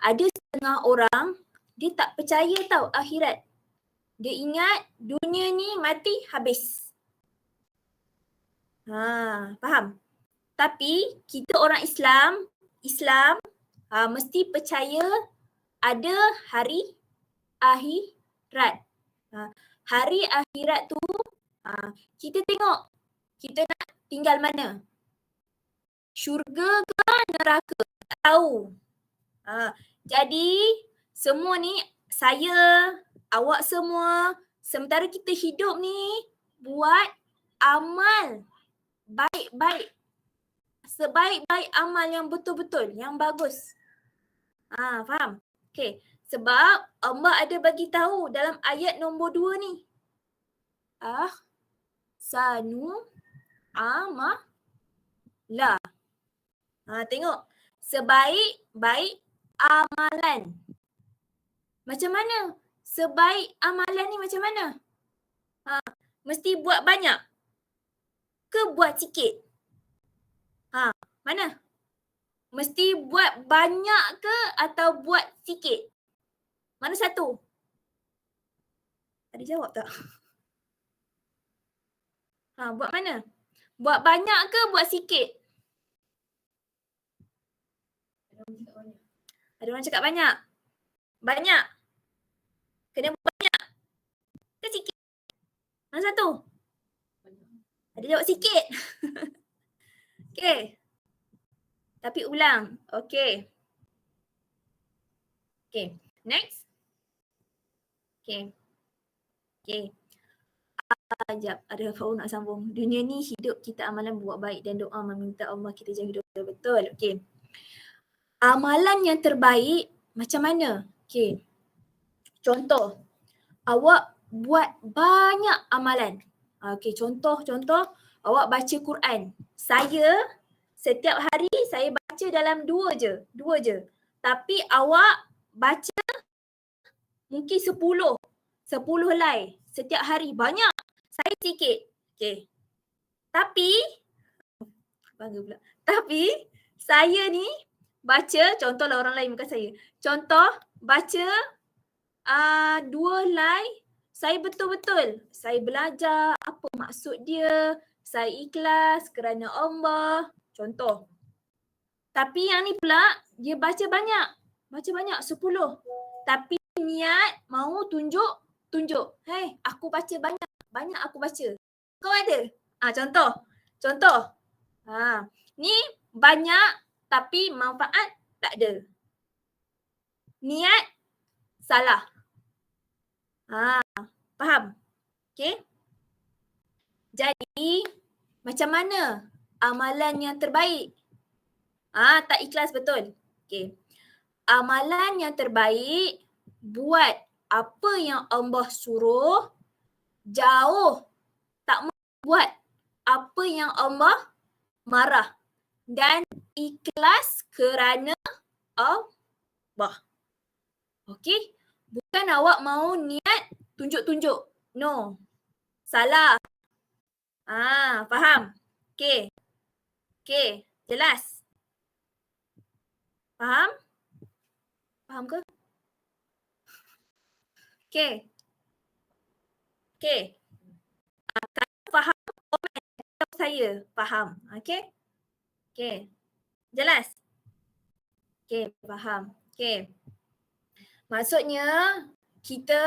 Ada setengah orang, dia tak percaya tau akhirat. Dia ingat dunia ni mati habis. Faham? Tapi kita orang Islam mesti percaya ada hari akhirat. Hari akhirat tu kita tengok kita nak tinggal mana. Syurga ke neraka? Tak tahu. Jadi semua ni saya, awak semua, sementara kita hidup ni buat amal baik-baik. Sebaik-baik amal yang betul-betul, yang bagus. Faham? Okay. Sebab Allah ada bagi tahu dalam ayat nombor 2 ni. Sanu amala. Tengok. Sebaik-baik amalan. Macam mana? Sebaik amalan ni macam mana? Mesti buat banyak ke buat sikit? Mana? Mesti buat banyak ke atau buat sikit? Mana satu? Ada jawab tak? Buat mana? Buat banyak ke buat sikit? Ada orang cakap banyak. Banyak. Kena buat banyak ke sikit? Mana satu? Ada jawab sikit. Okey. Tapi ulang. Okey. Okey. Next. Okey. Sekejap, ada Faul nak sambung. Dunia ni hidup kita amalan buat baik dan doa meminta Allah kita jaga hidup betul. Okey. Amalan yang terbaik macam mana? Okey. Contoh, awak buat banyak amalan. Okey, contoh awak baca Quran. Saya setiap hari saya baca dalam dua je. Tapi awak baca mungkin 10 helai setiap hari. Banyak. Saya sikit. Okey. Tapi saya ni baca, contohlah orang lain bukan saya. Contoh baca 2 helai, saya betul-betul. Saya belajar apa maksud dia. Saya ikhlas kerana Allah. Contoh. Tapi yang ni pula dia baca banyak. 10. Tapi niat mau tunjuk. Hey, aku baca banyak aku baca. Kau ada? Contoh. Ni banyak tapi manfaat tak ada. Niat salah. Faham? Okey. Jadi macam mana amalan yang terbaik? Tak ikhlas betul. Okey. Amalan yang terbaik, buat apa yang Allah suruh, jauh, tak buat apa yang Allah marah, dan ikhlas kerana Allah. Okey? Bukan awak mau niat tunjuk-tunjuk. No. Salah. Faham? Okey. Jelas? Faham? Faham ke? Okey. Kalau faham, komen atau saya faham. Okey? Jelas? Okey, faham. Okey. Maksudnya kita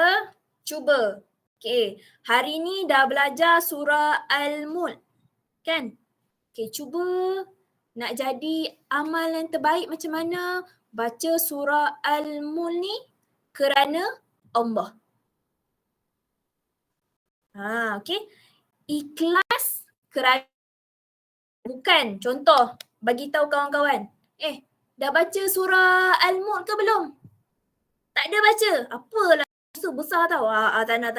cuba. Okey, hari ni dah belajar surah Al-Mulk. Kan? Okey, cuba nak jadi amal yang terbaik macam mana? Baca surah Al-Mulk ni kerana Allah. Okey. Ikhlas kerana, bukan contoh bagi tahu kawan-kawan. Dah baca surah Al-Mulk ke belum? Tak ada baca. Apalah dosa besar tau. Tak nak.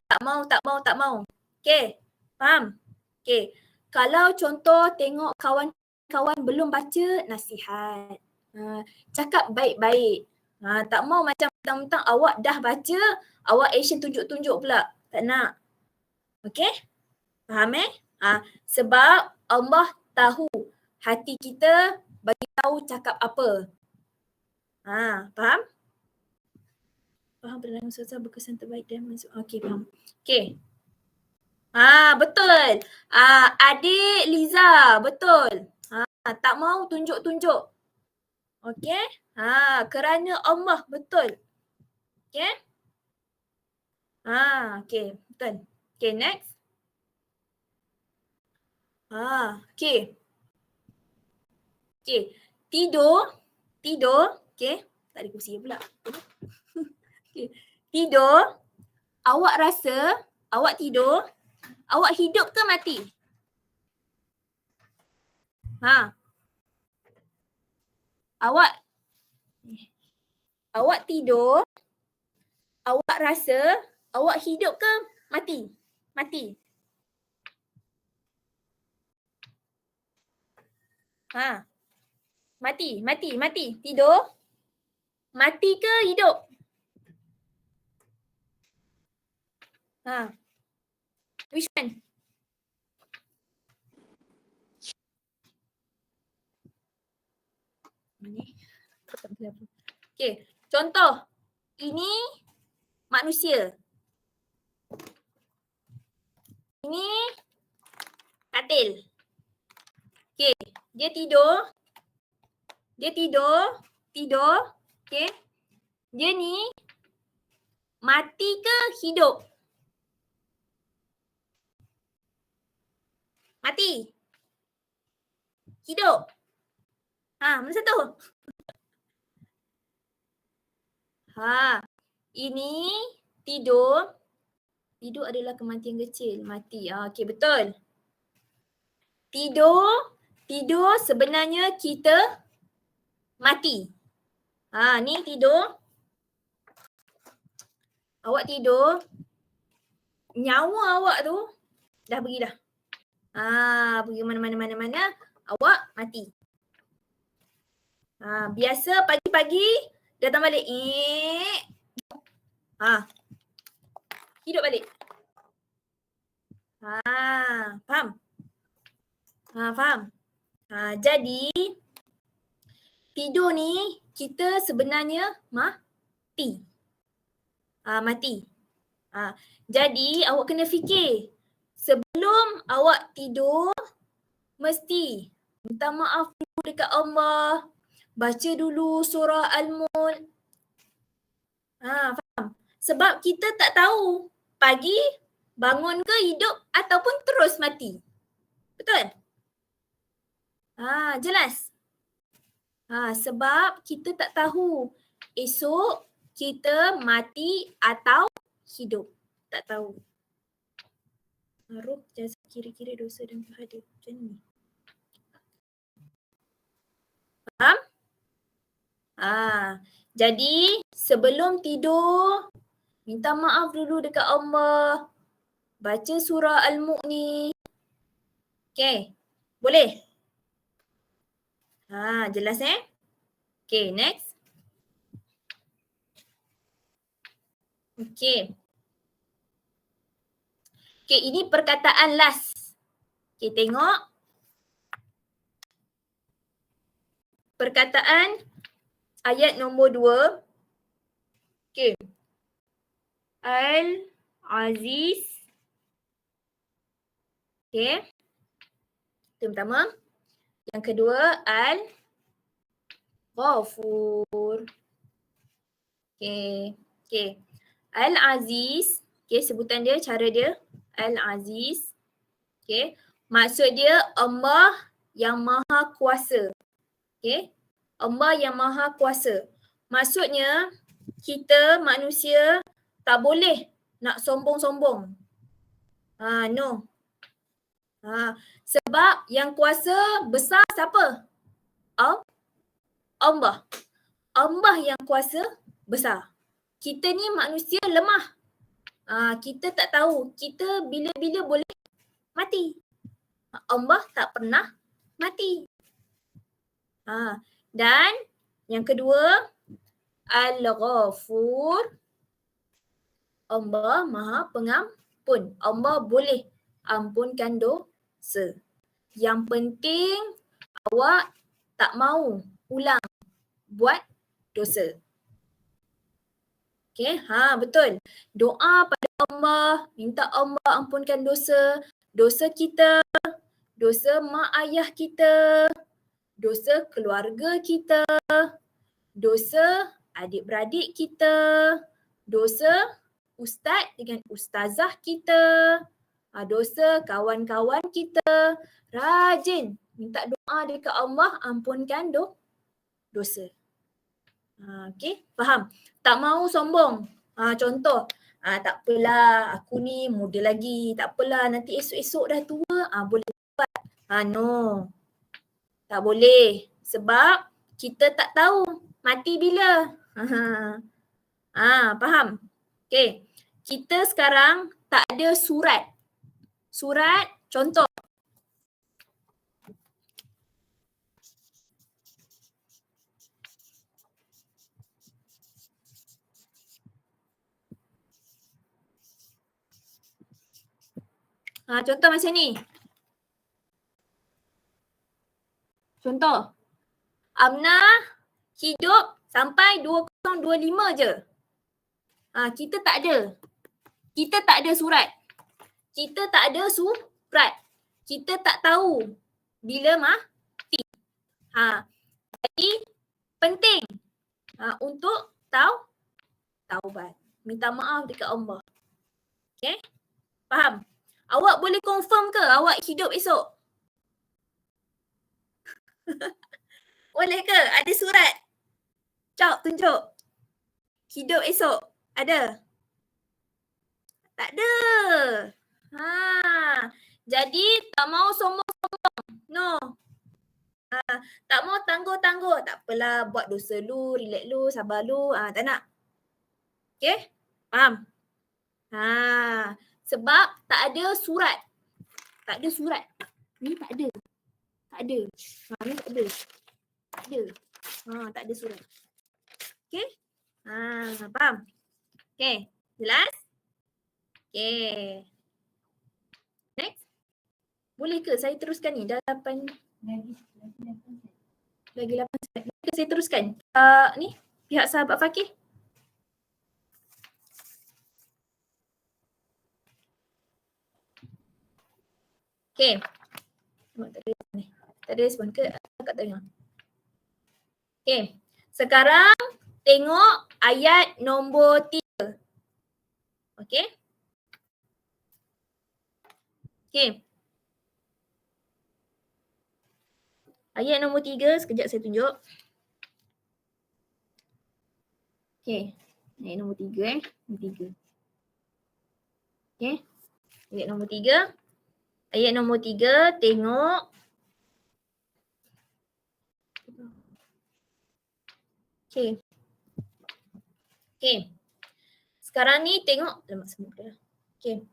Tak mau. Okey. Faham? Okey. Kalau contoh tengok kawan-kawan belum baca, nasihat. Cakap baik-baik. Tak mau macam mentang-mentang awak dah baca, awak action tunjuk-tunjuk pula. Tak nak. Okey? Faham sebab Allah tahu hati kita, bagi tahu cakap apa. Faham? Faham pendengar ustazah berkesan terbaik dan masuk. Okey, faham. Okey. Betul. Adik Liza, betul. Tak mau tunjuk-tunjuk. Okey? Kerana Allah, betul. Okey? Okey, betul. Okey, next. Okey. Tidur. Okey. Tak ada kursi pula. Okay. Tidur. Awak rasa awak tidur, awak hidup ke mati? Awak Awak tidur, awak rasa awak hidup ke mati? Mati. Ha. Mati. Tidur. Mati ke hidup? Ha. Which one? Okay, contoh. Ini manusia. Ini katil. Okay, dia tidur. Okay. Dia ni mati ke hidup? Mati. Hidup. Ha, mana satu? Ha, ini tidur. Tidur adalah kematian kecil. Mati. Okey, betul. Tidur sebenarnya kita mati. Ni tidur. Awak tidur. Nyawa awak tu dah pergi dah. Pergi mana-mana. Awak mati. Biasa pagi-pagi datang balik. Hidup balik. Faham? Faham? Jadi tidur ni kita sebenarnya mati. Mati. Jadi awak kena fikir sebelum awak tidur mesti minta maaf dulu dekat Allah. Baca dulu surah Al-Mulk. Faham? Sebab kita tak tahu pagi bangun ke hidup ataupun terus mati. Betul? Jelas? Sebab kita tak tahu esok kita mati atau hidup. Tak tahu. Roh jasa kira-kira dosa dan pahala. Macam ni. Faham? Jadi sebelum tidur minta maaf dulu dekat Allah. Baca surah Al-Mulk ni. Okay. Boleh? Jelas Okay, next. Okay, ini perkataan last. Okay, tengok. Perkataan ayat nombor 2. Okay. Al-Aziz. Okay. Itu pertama. Yang kedua, Al-Ghafur. Okay. Al-Aziz. Okay, sebutan dia, cara dia. Al-Aziz. Okay. Maksud dia Allah yang maha kuasa. Okay. Allah yang maha kuasa. Maksudnya kita manusia tak boleh nak sombong-sombong. No. Sebab yang kuasa besar siapa? Allah. Allah yang kuasa besar. Kita ni manusia lemah. Kita tak tahu kita bila-bila boleh mati. Allah tak pernah mati. Dan yang kedua, Al-Ghafur. Allah maha pengampun. Allah boleh ampunkan dosa. Yang penting awak tak mau ulang buat dosa. Okay, betul. Doa pada Allah, minta Allah ampunkan dosa. Dosa kita, dosa mak ayah kita, dosa keluarga kita, dosa adik-beradik kita, dosa ustaz dengan ustazah kita, dosa kawan-kawan kita. Rajin minta doa dekat Allah ampunkan dosa. Okay, faham? Tak mau sombong. Contoh, tak apalah aku ni muda lagi, tak apalah nanti esok-esok dah tua, boleh buat. No. Tak boleh. Sebab kita tak tahu mati bila. Faham? Okay. Kita sekarang tak ada surat. Surat contoh. Contoh macam ni. Contoh. Amna hidup sampai 2025 je. Kita tak ada. Kita tak ada surat. Kita tak ada surat. Kita tak tahu bila mati. Jadi penting untuk taubat. Minta maaf dekat Allah. Okay? Faham? Awak boleh confirm ke awak hidup esok? Boleh ke? Ada surat? Cok, tunjuk. Hidup esok. Ada? Tak ada. Jadi tak mau sombong-sombong. No. Tak mau tangguh-tangguh. Tak apalah, buat dosa lu, relax lu, sabar lu. Tak nak. Okay? Faham? Sebab tak ada surat. Tak ada surat. Ni tak ada. Tak ada. Ni tak ada. Tak ada. Tak ada surat. Okay? Faham? Okay. Jelas? Okay. Next. Boleh ke saya teruskan ni? Dah 8. Lagi 8 slide. Boleh ke saya teruskan? Ni, pihak sahabat Fakih. Okay. Tak ada respon ni. Tak ada respon ke? Akak tak dengar. Okay. Sekarang tengok ayat nombor 3. Okay. Okay. Ayat nombor 3, sekejap saya tunjuk. Okay. Ayat nombor 3 Nombor 3. Okay. Ayat nombor 3. Ayat nombor 3, tengok. Okay. Okay. Sekarang ni tengok. Lemak semua dah. Okay.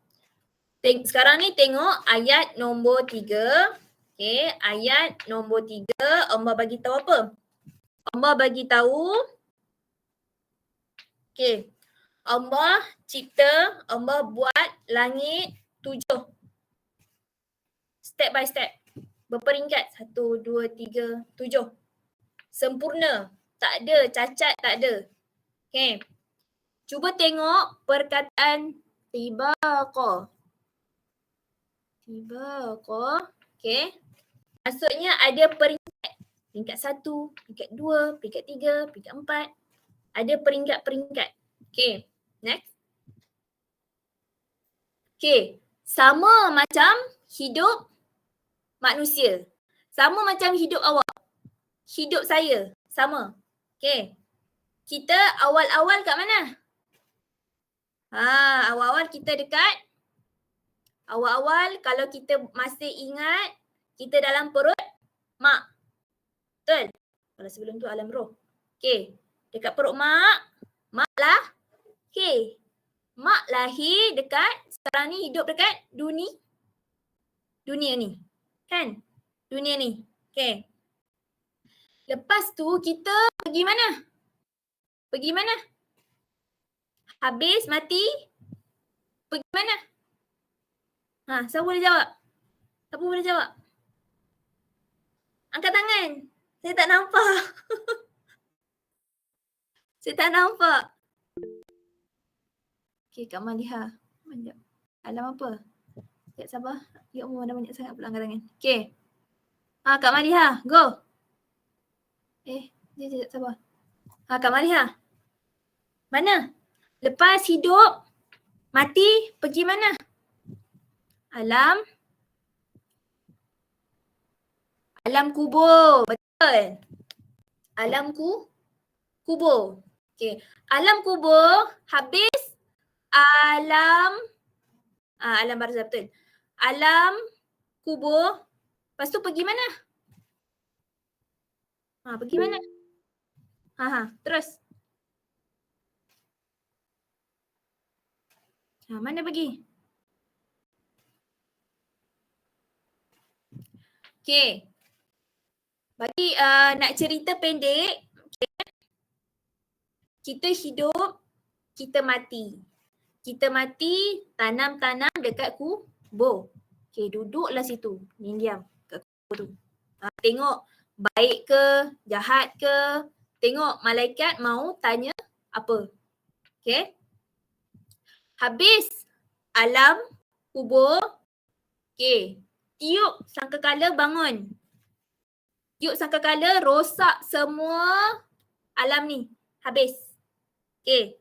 Sekarang ni tengok ayat nombor 3. Okay. Ayat nombor 3. Allah bagi tahu apa? Allah bagi tahu. Okay. Allah cipta, Allah buat langit 7. Step by step. Berperingkat. 1, 2, 3, 7. Sempurna. Tak ada cacat, tak ada. Okay. Cuba tengok perkataan tibaqa. Tibaqa. Okay. Maksudnya ada peringkat. Peringkat 1, peringkat 2, peringkat 3, peringkat 4. Ada peringkat-peringkat. Okay. Next. Okay. Sama macam hidup manusia. Sama macam hidup awak. Hidup saya. Sama. Okay. Kita awal-awal kat mana? Awal-awal kita dekat. Awal-awal kalau kita masih ingat, kita dalam perut mak. Betul? Kalau sebelum tu alam roh. Okay. Dekat perut mak. Mak lahir. Mak lahir dekat, sekarang ni hidup dekat dunia ni. Kan? Dunia ni. Okay. Lepas tu kita pergi mana? Pergi mana? Habis mati? Pergi mana? Siapa boleh jawab? Siapa boleh jawab? Angkat tangan. Saya tak nampak. Saya tak nampak. Okay, Kak Maliha. Banyak. Alam apa? Sekejap sabar. Ya Allah, dah banyak sangat pula angkat tangan. Okay. Kak Maliha, go. Sekejap sabar. Kak Maliha. Mana? Lepas hidup, mati, pergi mana? Alam kubur. Betul. Alam kubur. Okay. Alam kubur, habis alam barzah, betul. Alam kubur. Lepas tu pergi mana? Pergi mana? Terus. Mana pergi? Okay. Bagi nak cerita pendek, okay. Kita hidup, kita mati. Kita mati, tanam-tanam dekat kubur. Okay, duduklah situ. Ni diam kat kubur tu. Tengok baik ke, jahat ke. Tengok malaikat mau tanya apa. Okay. Habis alam kubur. Okay. Tiup sangkakala bangun. Tiup sangkakala rosak semua alam ni. Habis. Okay.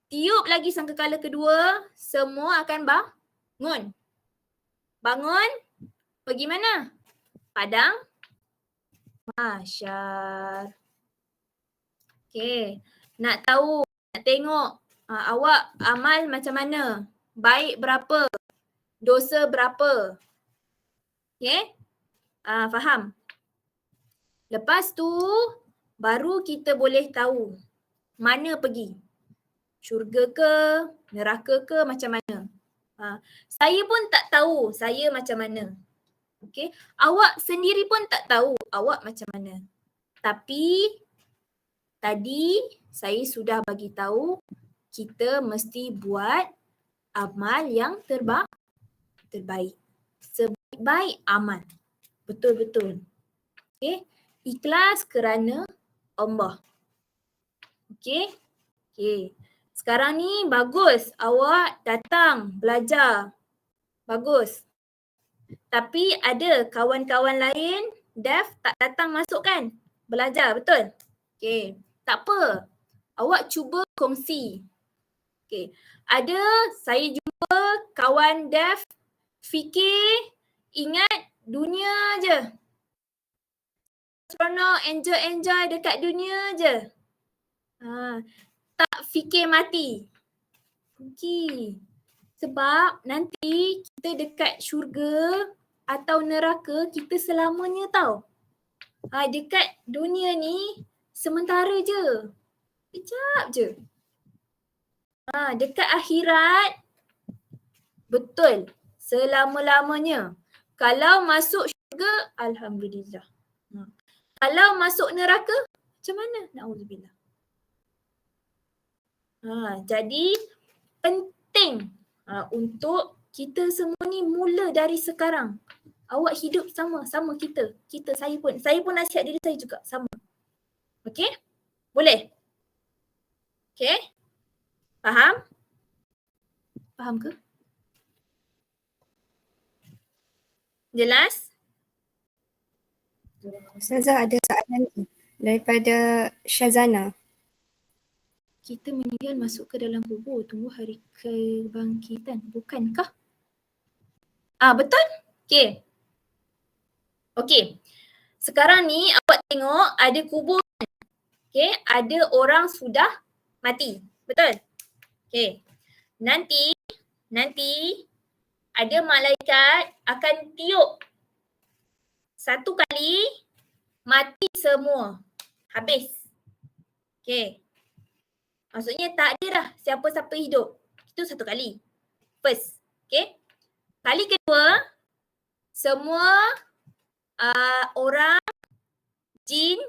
Tiup lagi sangkakala kedua, semua akan bangun. Bangun, pergi mana? Padang mahsyar. Okay. Nak tahu, nak tengok awak amal macam mana? Baik berapa? Dosa berapa? Okay. Faham? Lepas tu, baru kita boleh tahu mana pergi. Syurga ke, neraka ke, macam mana. Saya pun tak tahu saya macam mana. Okay. Awak sendiri pun tak tahu awak macam mana. Tapi tadi saya sudah bagi tahu kita mesti buat amal yang terbaik. Sebaik amal. Betul-betul. Okay. Ikhlas kerana Allah. Okay. Okay. Sekarang ni bagus awak datang belajar. Bagus. Tapi ada kawan-kawan lain deaf tak datang masuk kan? Belajar, betul? Okay. Tak apa. Awak cuba kongsi. Okay. Ada saya jumpa kawan deaf fikir ingat dunia je. Seronok enjoy dekat dunia je. Tak fikir mati. Rugi. Sebab nanti kita dekat syurga atau neraka kita selamanya tau. Dekat dunia ni sementara je. Kejap je. Dekat akhirat betul selama-lamanya. Kalau masuk syurga, alhamdulillah. Kalau masuk neraka, macam mana? Na'udzubillah. Jadi penting untuk kita semua ni mula dari sekarang. Awak hidup sama kita. Saya pun nasihat diri saya juga sama. Okey? Boleh? Okey? Faham? Faham ke? Jelas? Ustazah, ada soalan ni daripada Syazana. Kita meninggal masuk ke dalam kubur, tunggu hari kebangkitan. Bukankah? Betul? Okay. Okay. Sekarang ni awak tengok ada kubur. Okay. Ada orang sudah mati. Betul? Okay. Nanti ada malaikat akan tiup. Satu kali mati semua. Habis. Okay. Maksudnya tak ada dah siapa-siapa hidup. Itu satu kali. First. Okay. Kali kedua, semua orang, jin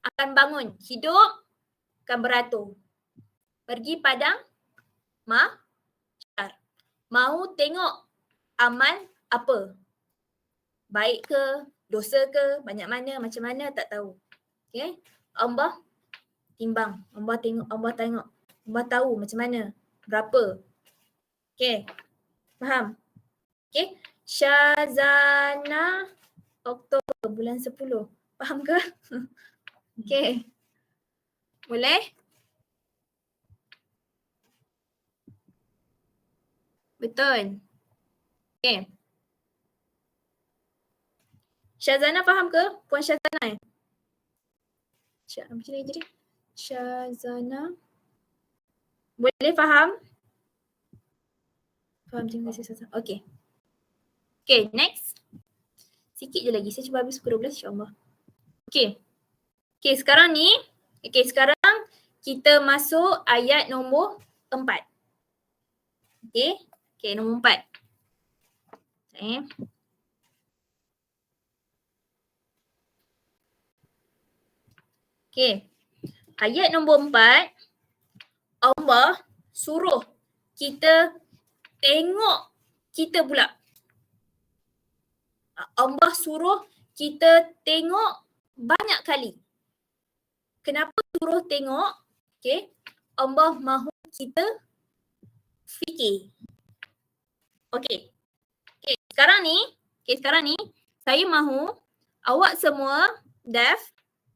akan bangun. Hidup akan beratur. Pergi padang mahsyar. Mau tengok amal apa? Baik ke, dosa ke, banyak mana, macam mana, tak tahu. Okay. Allah timbang. Allah tengok. Allah tahu macam mana. Berapa. Okay. Faham? Okay. Syazana Oktober bulan 10. Faham ke? Okay. Boleh? Betul. Okay. Syazana faham ke? Puan Syazana macam ni jadi. Syazana. Boleh faham? Faham, terima kasih Syazana. Okay. Okay, next. Sikit je lagi. Saya cuba habis pukul 12 insyaAllah. Okay. Okay, sekarang ni. Okay, sekarang kita masuk ayat nombor 4. Okay. Okay, nombor 4. Okay. Ayat nombor 4, Allah suruh kita tengok kita pula. Allah suruh kita tengok banyak kali. Kenapa suruh tengok? Okay. Allah mahu kita fikir. Okay. Okay, sekarang ni saya mahu awak semua deaf,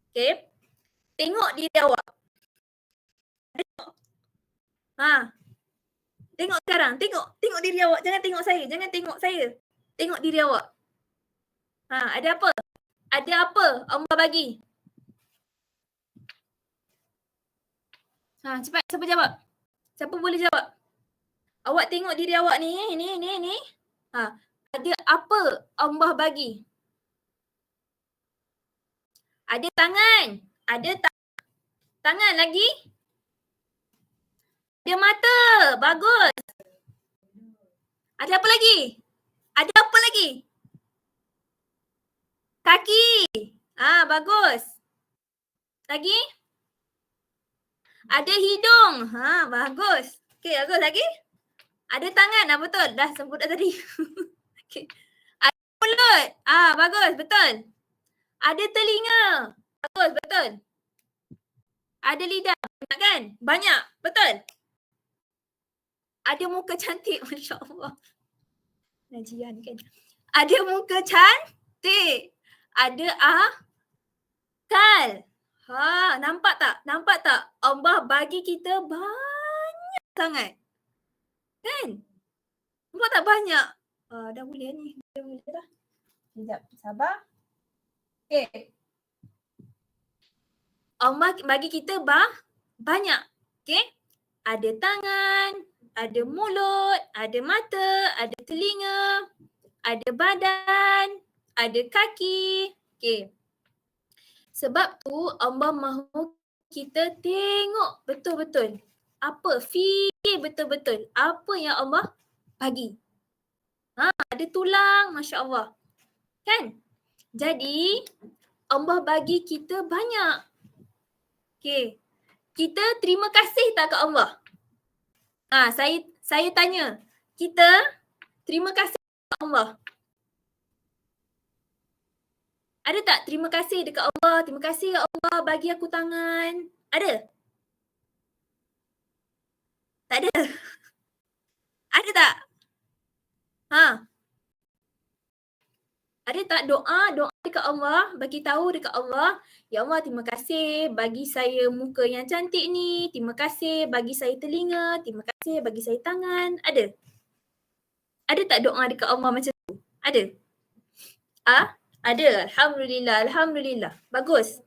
okay, tengok diri awak. Tengok. Tengok sekarang, tengok diri awak. Jangan tengok saya. Tengok diri awak. Ada apa? Ada apa Allah bagi? Cepat, siapa jawab? Siapa boleh jawab? Awak tengok diri awak ni. Ada apa Allah bagi? Ada tangan. Ada tangan lagi. Ada mata. Bagus. Ada apa lagi? Ada apa lagi? Kaki. Bagus. Lagi? Ada hidung. Bagus. Okey, bagus lagi. Ada tangan. Betul. Dah sebut dah tadi. Okay. Ada mulut. Bagus. Betul. Ada telinga. Bagus. Betul. Ada lidah. Banyak kan? Banyak. Betul. Ada muka cantik. Masya Allah. Najian kan. Ada muka cantik. Ada akal. Nampak tak? Allah bagi kita banyak sangat. Kan? Nampak tak banyak? Dah boleh ni. Dah boleh dah. Sekejap. Sabar. Okay. Allah bagi kita banyak. Okay? Ada tangan, ada mulut, ada mata, ada telinga, ada badan, ada kaki. Okay. Sebab tu Allah mahu kita tengok betul-betul. Apa? Fikir betul-betul. Apa yang Allah bagi. Ada tulang, Masya Allah. Kan? Jadi, Allah bagi kita banyak. Okay. Kita terima kasih tak ke Allah? Saya tanya. Kita terima kasih ke Allah? Ada tak terima kasih dekat Allah? Terima kasih ya Allah bagi aku tangan. Ada? Tak ada? Ada tak? Ada tak doa dekat Allah, bagi tahu dekat Allah, ya Allah terima kasih bagi saya muka yang cantik ni, terima kasih bagi saya telinga, terima kasih bagi saya tangan. Ada? Ada tak doa dekat Allah macam tu? Ada? Ada. Alhamdulillah. Bagus.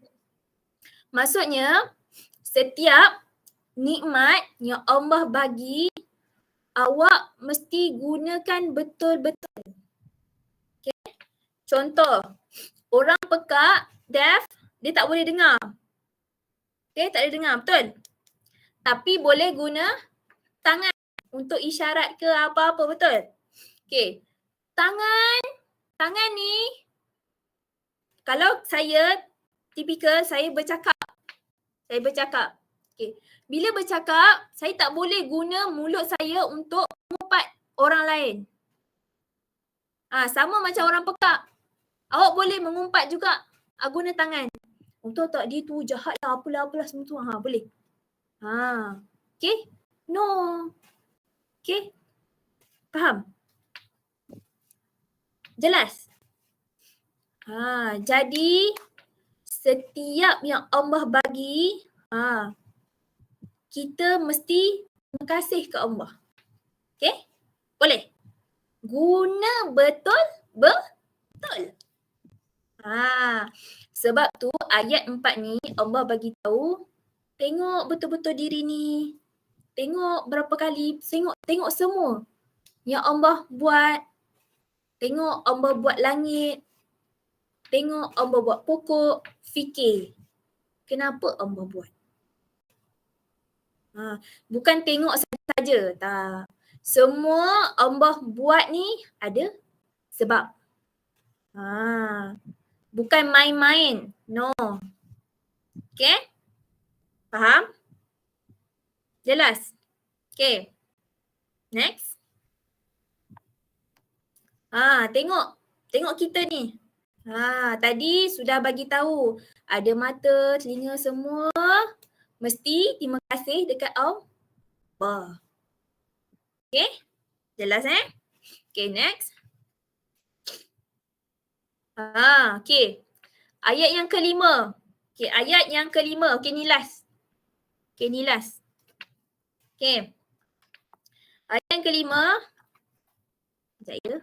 Maksudnya setiap nikmat yang Allah bagi, awak mesti gunakan betul-betul. Okay? Contoh, orang pekak, deaf, dia tak boleh dengar. Okay, tak boleh dengar, betul? Tapi boleh guna tangan untuk isyarat ke apa-apa, betul? Okay, tangan ni, kalau saya, tipikal saya bercakap. Okay. Bila bercakap, saya tak boleh guna mulut saya untuk mengumpat orang lain. Sama macam orang pekak. Awak boleh mengumpat juga guna tangan. Untuk tak dia tu jahat lah, apalah semua tu. Boleh. Okay? No. Okay? Faham? Jelas? Jadi setiap yang Allah bagi, kita mesti terima kasih ke Allah. Okay? Boleh? Guna betul. Sebab tu ayat 4 ni Allah bagi tahu, tengok betul-betul diri ni. Tengok berapa kali, tengok semua yang Allah buat. Tengok Allah buat langit. Tengok Allah buat pokok. Fikir, kenapa Allah buat? Bukan tengok saja-saja. Tak. Semua Allah buat ni ada sebab. Bukan main-main. No. Okay? Faham? Jelas? Okay. Next. Tengok kita ni. Tadi sudah bagi tahu ada mata, telinga semua. Mesti terima kasih dekat Allah. Okay? Jelas Okay, next. Okay. Ayat yang kelima. Okay, ayat yang kelima. Okay, ni last. Okay, ni last. Okay. Ayat yang kelima. Sekejap ya.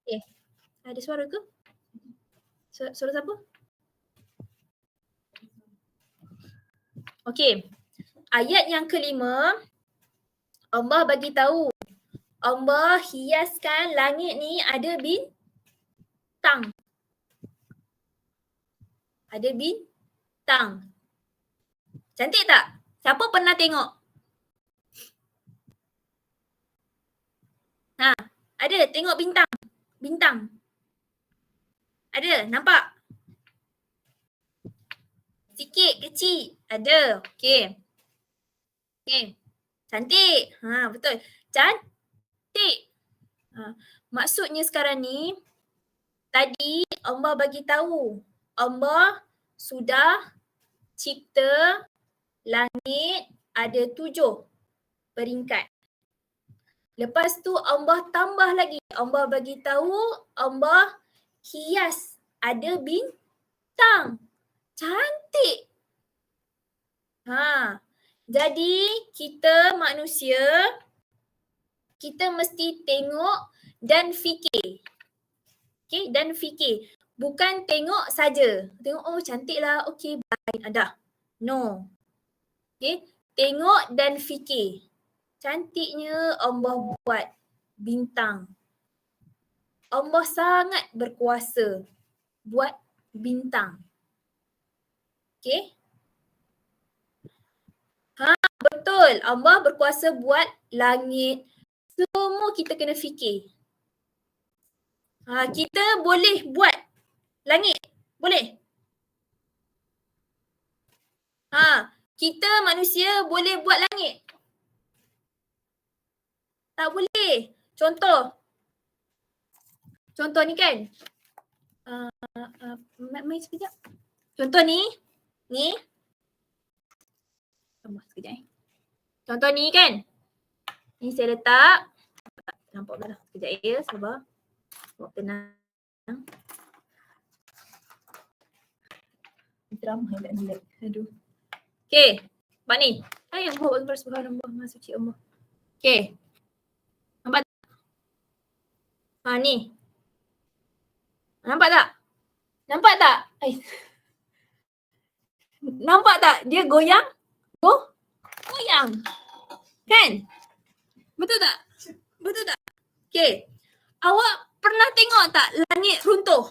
Okay. Ada suara ke? Suara siapa? Okay. Ayat yang kelima. Allah bagi tahu. Allah hiaskan langit ni ada bintang. Ada bintang. Cantik tak? Siapa pernah tengok? Ada tengok bintang. Bintang. Ada, nampak? Sikit, kecil. Ada. Okay. Okay. Cantik. Betul. Cantik. Maksudnya sekarang ni, tadi Allah bagi tahu Allah sudah cipta langit ada 7 peringkat. Lepas tu Allah tambah lagi. Allah bagi tahu Allah hias ada bintang. Cantik. Jadi kita manusia, kita mesti tengok dan fikir. Okay, dan fikir. Bukan tengok saja. Tengok, oh cantik lah, okay, bye. Dah. No. Okay, tengok dan fikir. Cantiknya Allah buat bintang. Allah sangat berkuasa buat bintang. Okay. Betul. Allah berkuasa buat langit. Semua kita kena fikir. Kita boleh buat langit. Boleh. Kita manusia boleh buat langit. Tak boleh. Contoh ni kan. Main sekejap. Contoh ni. Sekejap Contoh ni kan. Ni saya letak. Nampak dah. Sekejap ya. Sabar. Buat tenang. Drama yang tak nilai. Aduh. Okay. Nampak ni. Allahu Akbar subhanallah. Maha suci Allah. Okay. Nampak tak? Ni. Nampak tak? Nampak tak? Nampak tak? Dia goyang? Goyang. Kan? Betul tak? Betul tak? Okay. Awak pernah tengok tak langit runtuh?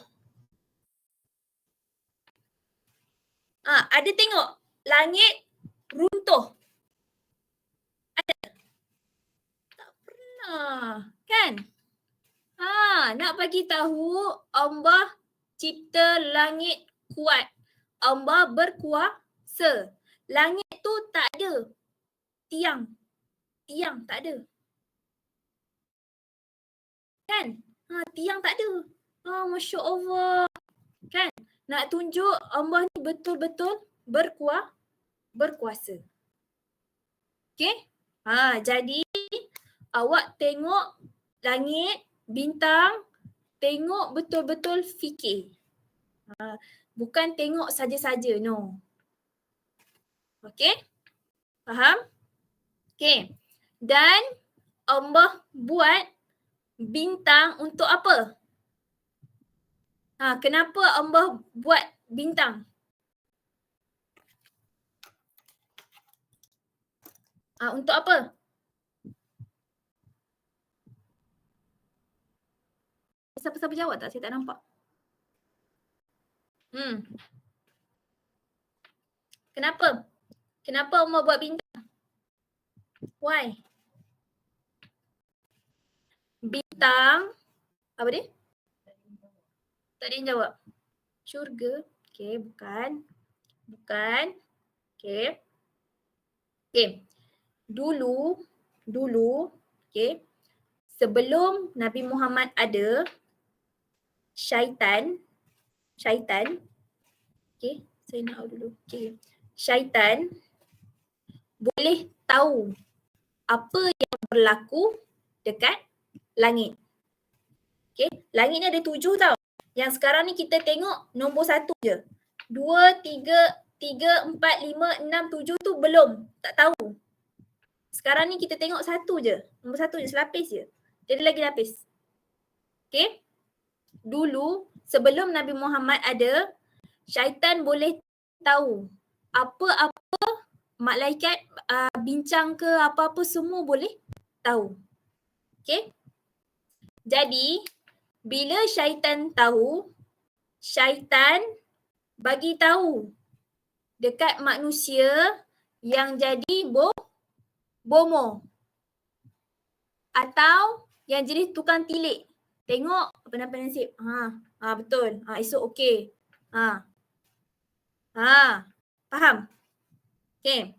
Ada tengok langit runtuh? Ada? Tak pernah. Kan? Nak bagi tahu Allah cipta langit kuat. Allah berkuasa. Langit tu tak ada tiang. Tiang tak ada. Kan? Tiang tak ada. Masya Allah. Kan? Nak tunjuk Allah ni betul-betul berkuasa. Okay? Jadi awak tengok langit, bintang, tengok betul-betul fikir. Bukan tengok saja-saja, no. Okay? Faham? Okay. Dan Allah buat bintang untuk apa? Kenapa Allah buat bintang? Untuk apa? Siapa-siapa jawab tak? Saya tak nampak. Kenapa? Kenapa Allah buat bintang? Why? Bintang, apa dia? Tak ada yang jawab. Syurga. Okay, bukan. Bukan. Okay. Okay. Dulu, okay, sebelum Nabi Muhammad ada, syaitan, okay, saya nak dulu. Okay. Syaitan boleh tahu apa yang berlaku dekat langit. Okay, langit ni ada 7 tau. Yang sekarang ni kita tengok nombor 1 je. 2, 3, 4, 5, 6, 7 tu belum. Tak tahu. Sekarang ni kita tengok 1 je. Nombor 1 je, selapis je. Jadi lagi lapis. Okay. Dulu sebelum Nabi Muhammad ada, syaitan boleh tahu apa-apa malaikat bincang ke apa-apa semua boleh tahu. Okay. Jadi bila syaitan tahu, syaitan bagi tahu dekat manusia yang jadi bomo atau yang jadi tukang tilik. Tengok penampilan nasib. Betul. Esok okey. Faham? Okay.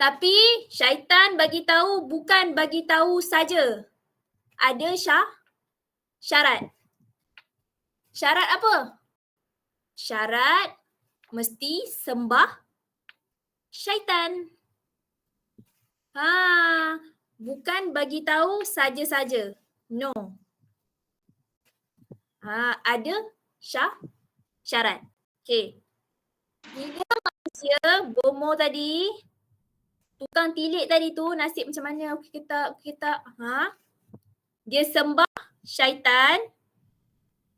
Tapi syaitan bagi tahu bukan bagi tahu saja. Ada syarat. Syarat apa? Syarat mesti sembah syaitan. Bukan bagi tahu saja-saja. No. Ada syarat. Okay. Bila manusia bomo tadi, tukang tilik tadi tu nasib macam mana? Kita dia sembah syaitan.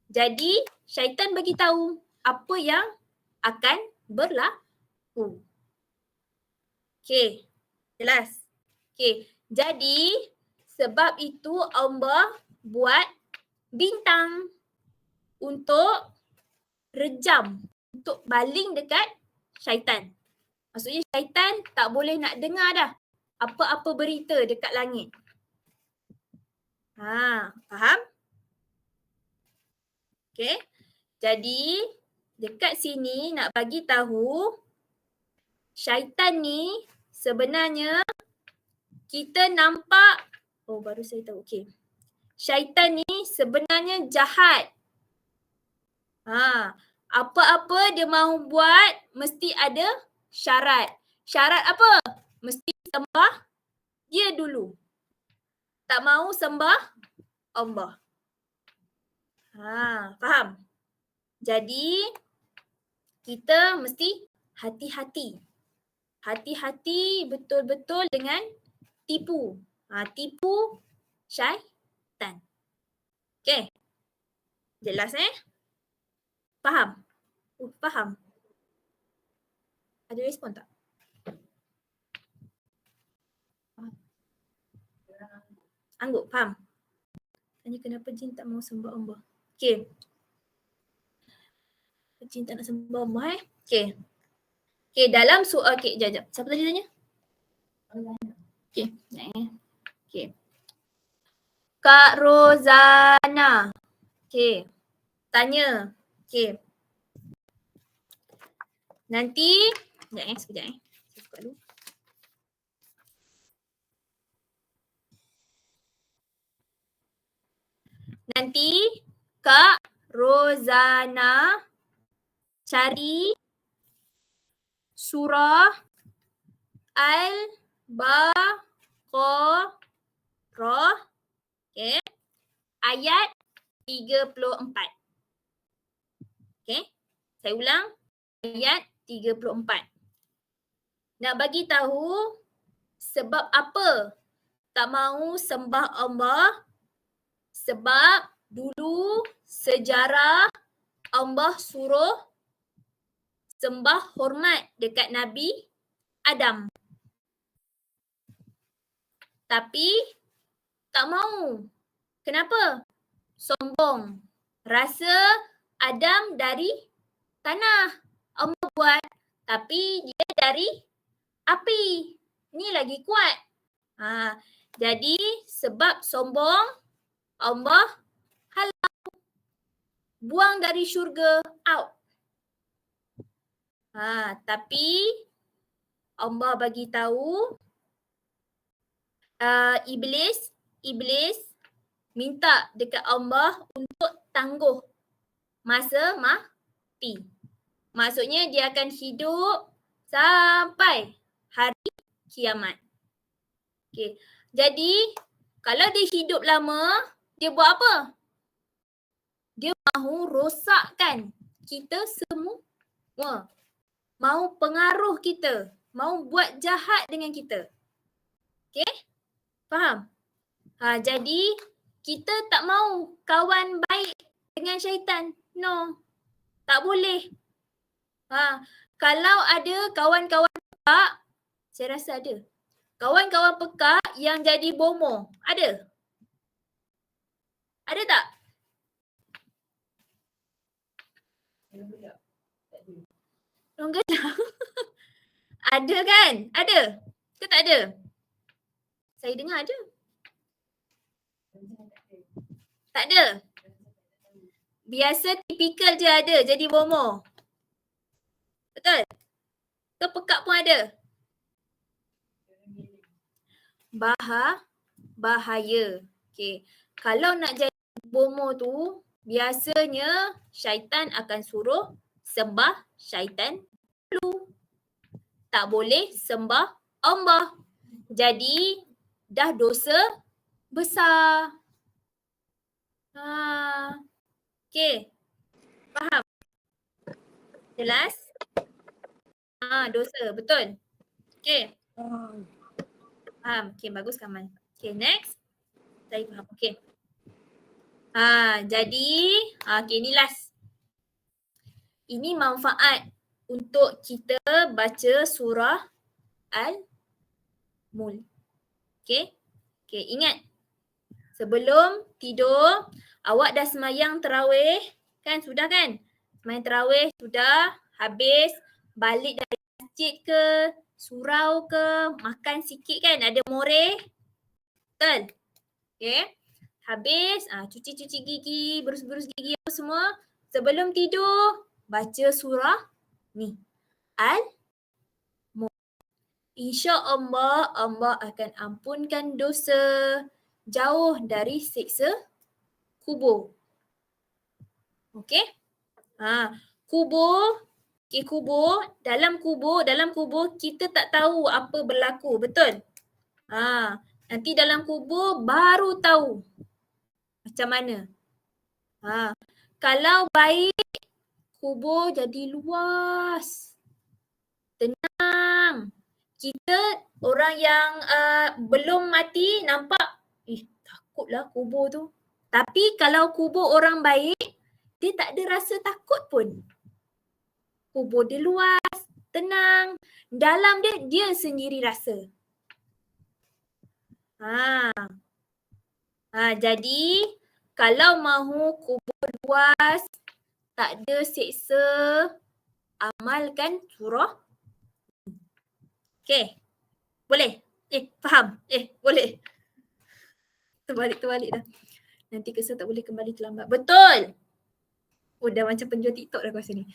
Jadi syaitan bagi tahu apa yang akan berlaku. Okay. Jelas? Okay. Jadi sebab itu Allah buat bintang untuk rejam, untuk baling dekat syaitan. Maksudnya syaitan tak boleh nak dengar dah apa-apa berita dekat langit. Faham? Okay. Jadi dekat sini nak bagi tahu syaitan ni sebenarnya kita nampak, baru saya tahu. Okay. Syaitan ni sebenarnya jahat. Apa-apa dia mahu buat mesti ada syarat. Syarat apa? Mesti sembah dia dulu. Tak mahu sembah Allah. Faham? Jadi kita mesti hati-hati. Hati-hati betul-betul dengan tipu. Tipu syaitan. Okay. Jelas Faham? Faham. Ada respon tak? Angguk, faham? Tanya kenapa jin tak mau sembah Allah. Okay. Jin tak nak sembah Allah Okay. Okay, dalam soal, jap. Siapa tadi tanya? Okay. Okay. Kak Rozana. Okay. Tanya. Okay. Nanti, sekejap Saya buka dulu. Nanti Kak Rozana cari surah Al-Baqarah, okay, ayat 34. Okay, saya ulang, ayat 34. Nak bagi tahu sebab apa tak mahu sembah Allah. Sebab dulu sejarah Allah suruh sembah hormat dekat Nabi Adam. Tapi tak mahu. Kenapa? Sombong. Rasa Adam dari tanah. Allah buat. Tapi dia dari api. Ni lagi kuat. Jadi sebab sombong, Allah halau. Buang dari syurga, out. Tapi Allah bagi tahu Iblis minta dekat Allah untuk tangguh masa mati. Maksudnya dia akan hidup sampai hari kiamat. Okay. Jadi kalau dia hidup lama, dia buat apa? Dia mahu rosakkan kita semua. Mahu pengaruh kita. Mahu buat jahat dengan kita. Okay? Faham? Jadi kita tak mahu kawan baik dengan syaitan. No. Tak boleh. Kalau ada kawan-kawan pekak, saya rasa ada. Kawan-kawan pekak yang jadi bomoh, ada? Ada tak? Orang gelap. Ada kan? Ada? Ke tak ada? Saya dengar ada. Tak ada? Biasa tipikal je ada jadi bomoh. Betul? Ke pekak pun ada? Bahaya. Okay. Kalau nak jadi bomoh tu, biasanya syaitan akan suruh sembah syaitan dulu. Tak boleh sembah Allah. Jadi dah dosa besar. Okay. Faham? Jelas? Dosa. Betul? Okay. Faham? Okay, bagus Kamal. Okay, next. Saya faham. Okay. Jadi, okay, ni last. Ini manfaat untuk kita baca surah Al-Mulk. Okay? Okay, ingat. Sebelum tidur, awak dah semayang tarawih. Kan? Sudah kan? Semayang tarawih sudah habis. Balik dari masjid ke, surau ke, makan sikit kan? Ada moreh. Betul? Okay? Habis, cuci-cuci gigi, berus-berus gigi apa semua. Sebelum tidur, baca surah ni. Al-Mulk. InsyaAllah, Allah akan ampunkan dosa. Jauh dari siksa kubur. Okey? Kubur. Okay, dalam kubur kita tak tahu apa berlaku, betul? Nanti dalam kubur baru tahu macam mana. Kalau baik, kubur jadi luas. Tenang. Kita orang yang belum mati nampak, takutlah kubur tu. Tapi kalau kubur orang baik, dia tak ada rasa takut pun. Kubur dia luas, tenang. Dalam dia sendiri rasa. Jadi kalau mahu kubur luas, tak ada seksa, amalkan surah. Okay. Boleh? Faham? Boleh. Terbalik dah. Nanti kesan tak boleh kembali terlambat. Betul! Dah macam penjual TikTok dah kuasa ni.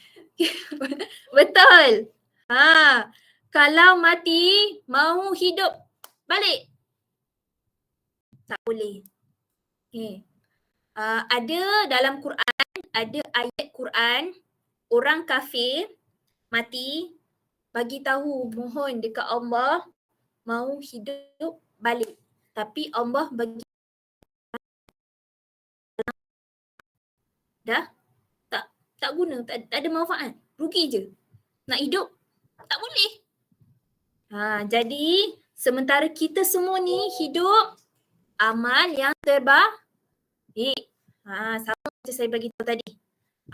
Betul! Kalau mati, mahu hidup balik. Tak boleh. Okay. Ada dalam Quran, ada ayat Quran, orang kafir mati, bagi tahu mohon dekat Allah mahu hidup balik. Tapi Allah bagi dah tak guna, tak ada manfaat. Rugi je. Nak hidup tak boleh. Jadi sementara kita semua ni hidup, amal yang terbaik. Sama macam saya bagi tahu tadi.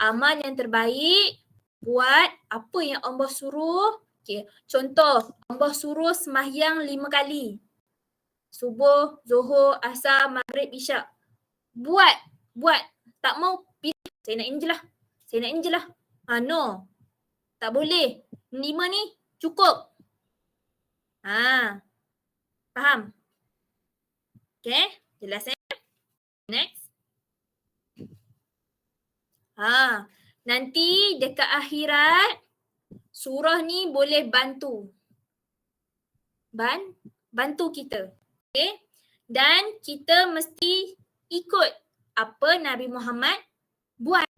Amal yang terbaik, buat apa yang Allah suruh. Okay. Contoh, Allah suruh sembahyang 5 kali. Subuh, Zuhur, Asar, Maghrib, Isyak. Buat. Tak mau pilih. Saya nak ini je lah. No. Tak boleh. 5 ni cukup. Faham? Okay, jelas Next. Nanti dekat akhirat surah ni boleh bantu. Bantu kita. Okay. Dan kita mesti ikut apa Nabi Muhammad buat.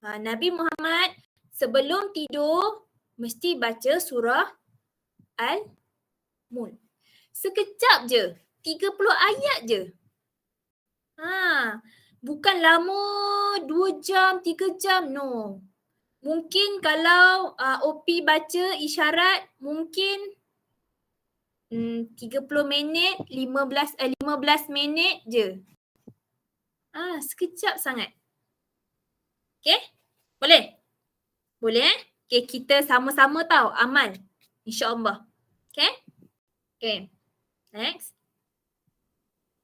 Nabi Muhammad sebelum tidur mesti baca surah Al-Mulk. Sekejap je. 30 ayat je. Bukan lama 2 jam, 3 jam. No. Mungkin kalau OP baca isyarat mungkin 30 minit, 15 minit je. Sekejap sangat. Okay? Boleh? Boleh Okay, kita sama-sama tahu amal. InsyaAllah. Okay? Okay. Next.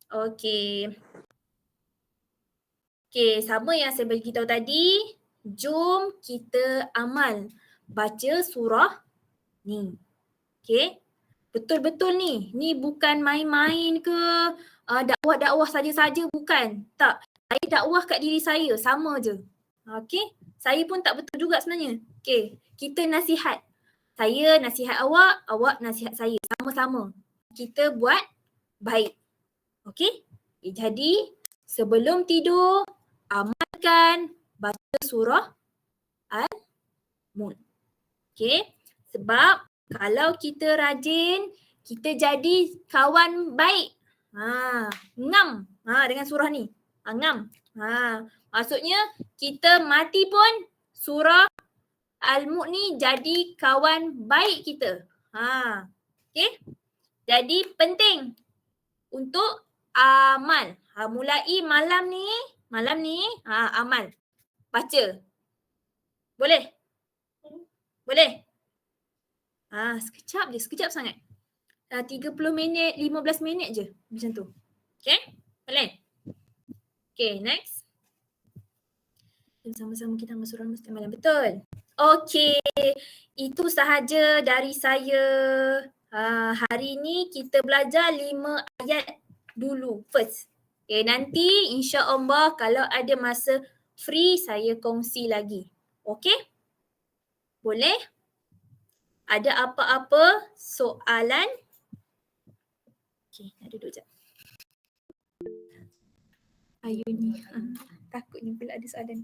Okay. Okay, sama yang saya bagi tahu tadi. Jom kita amal. Baca surah ni. Okay? Betul-betul ni. Ni bukan main-main ke dakwah-dakwah saja-saja, bukan. Tak. Saya dakwah kat diri saya. Sama je. Okay? Saya pun tak betul juga sebenarnya. Okay. Kita nasihat. Saya nasihat awak, awak nasihat saya. Sama-sama. Kita buat baik. Okay? Jadi, sebelum tidur, amalkan baca surah Al-Mulk. Okay? Sebab kalau kita rajin, kita jadi kawan baik. Ngam dengan surah ni. Ngam. Maksudnya kita mati pun surah Al-Mulk ni jadi kawan baik kita. Okay? Jadi penting untuk amal. Mulai malam ni amal. Baca. Boleh? Boleh? Sekejap sangat. 30 minit, 15 minit je macam tu. Okay? Boleh? Okay, next. Sama-sama kita amal surah Al-Mulk malam. Betul? Okay. Itu sahaja dari saya. Hari ni kita belajar 5 ayat dulu first. Okay, nanti insya-Allah kalau ada masa free saya kongsi lagi. Okay? Boleh? Ada apa-apa soalan? Okay, nak duduk sekejap. Ayuni. Takutnya pula ada soalan.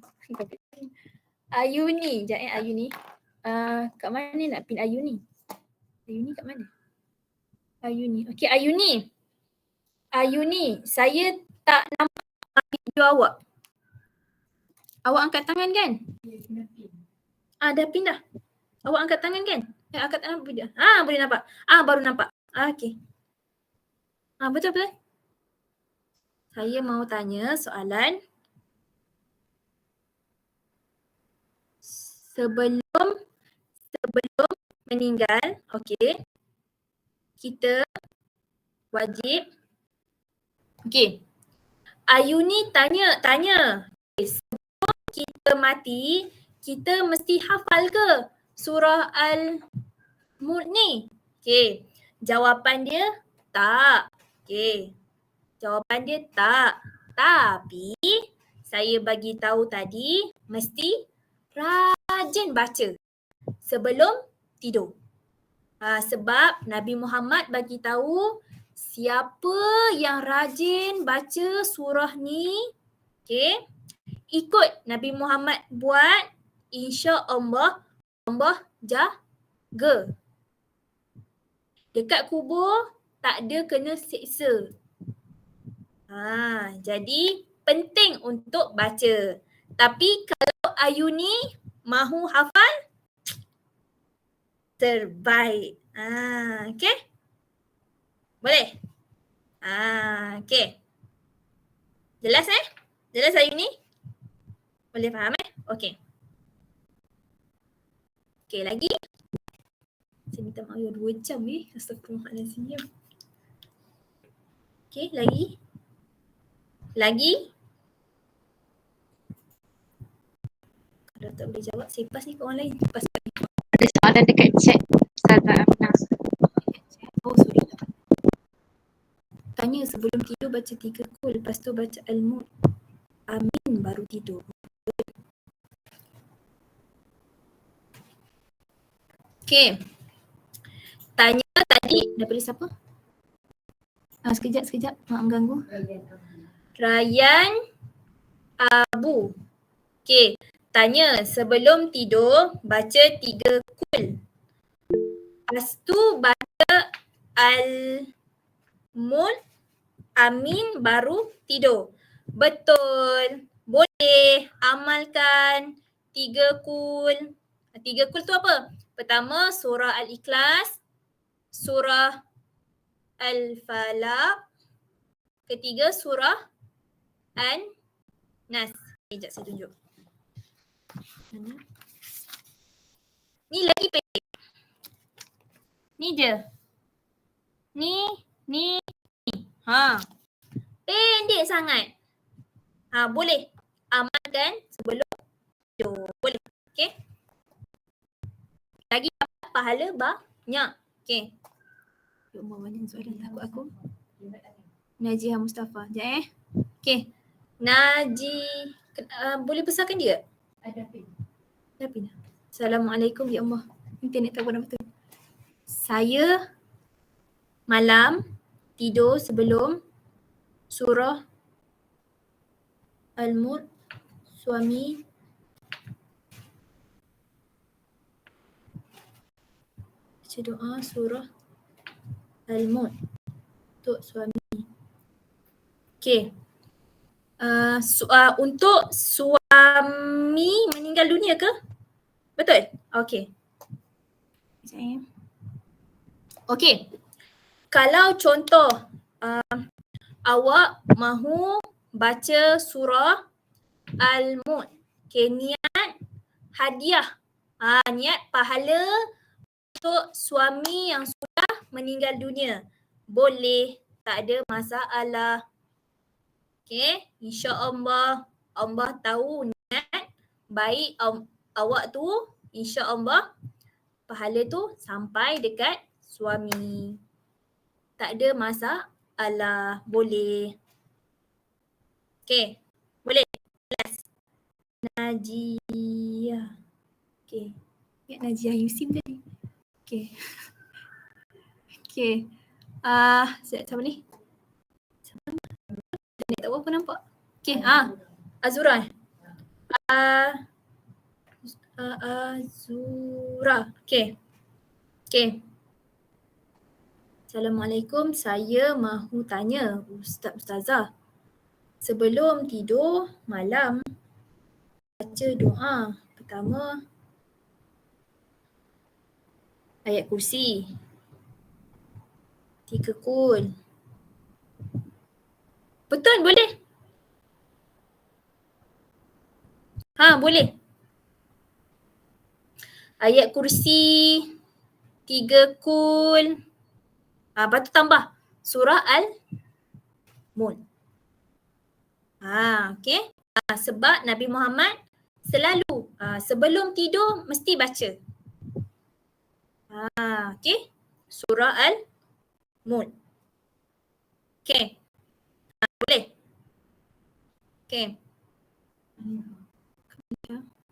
Ayuni. Sekejap Ayuni. Kat mana nak pin Ayuni? Ayuni kat mana? Ayuni. Okay, Ayuni. Ayuni, saya tak nampak video awak. Awak angkat tangan kan? Dah pin dah. Awak angkat tangan kan? Angkat tangan video. Boleh nampak. Baru nampak. Okay. Betul-betul. Saya mau tanya soalan. Sebelum meninggal, okay, kita wajib. Okay. Ayuni tanya. Okay, sebelum kita mati, kita mesti hafal ke surah Al-Mulk ni? Okay. Jawapan dia tak. Okay. Jawapan dia tak. Tapi saya bagi tahu tadi mesti rajin baca sebelum tidur. Sebab Nabi Muhammad bagi tahu siapa yang rajin baca surah ni, okay, ikut Nabi Muhammad buat, insya-Allah Allah jaga. Dekat kubur tak ada kena seksa. Jadi penting untuk baca. Tapi kalau Ayuni mahu hafal, terbaik. Okay? Boleh? Okay. Jelas Jelas Ayuni? Boleh faham Okay. Okay, lagi? Saya minta maaf 2 jam Astagfirullahaladzim. Okay, lagi? Kalau tak boleh jawab, saya pass ni ke orang lain. Pass. Ada soalan dekat chat Ustazah Aminah. Tanya sebelum tidur baca 3 kul, lepas tu baca al-mulk. Amin baru tidur. Okay. Tanya tadi daripada siapa? Sekejap. Mak mengganggu. Rayyan Abu. Okay. Tanya sebelum tidur baca 3 kul. Lepas tu baca al-mulk, amin baru tidur. Betul. Boleh amalkan 3 kul. 3 kul tu apa? Pertama surah Al-Ikhlas, surah Al-Falaq, ketiga surah An-Nas. Sekejap saya tunjuk. Ni lagi pendek. Ni je. Ni. Ha. Pendek sangat. Ha, boleh amalkan sebelum tidur. Boleh. Okay. Lagi dapat pahala banyak. Okay. Ya Allah, banyak soalan takut aku. Najihah Mustafa. Sekejap Okay. Boleh besarkan dia? Ada pin. Assalamualaikum ya Allah. Internet tak apa betul. Saya malam tidur sebelum surah Al-Mulk, suami baca doa surah Al-Mulk untuk suami. Okay. Untuk suami meninggal dunia ke? Betul? Okay. Okay. Kalau contoh awak mahu baca surah Al-Mulk. Okay, niat hadiah. Niat pahala untuk suami yang sudah meninggal dunia. Boleh, tak ada masalah. Okay, insya-Allah Allah tahu niat baik awak tu, insya-Allah pahala tu sampai dekat suami. Tak ada masalah, boleh. Okay, boleh. Kelas. Najiyah. Okay. Ingat Najiyah Yusim tadi. Okay. Okay. Siapa ni? Tak tahu apa nampak. Okay. Azura. Azura. Okay. Okay. Assalamualaikum. Saya mahu tanya Ustazah. Sebelum tidur malam baca doa. Pertama ayat kursi. 3 kul. Betul, boleh. Boleh. Ayat kursi 3 kul. Lepas tu tambah surah Al-Mulk. Okay. Sebab Nabi Muhammad selalu sebelum tidur mesti baca. Okay. Surah Al-Mulk. Okay. Boleh. Okay.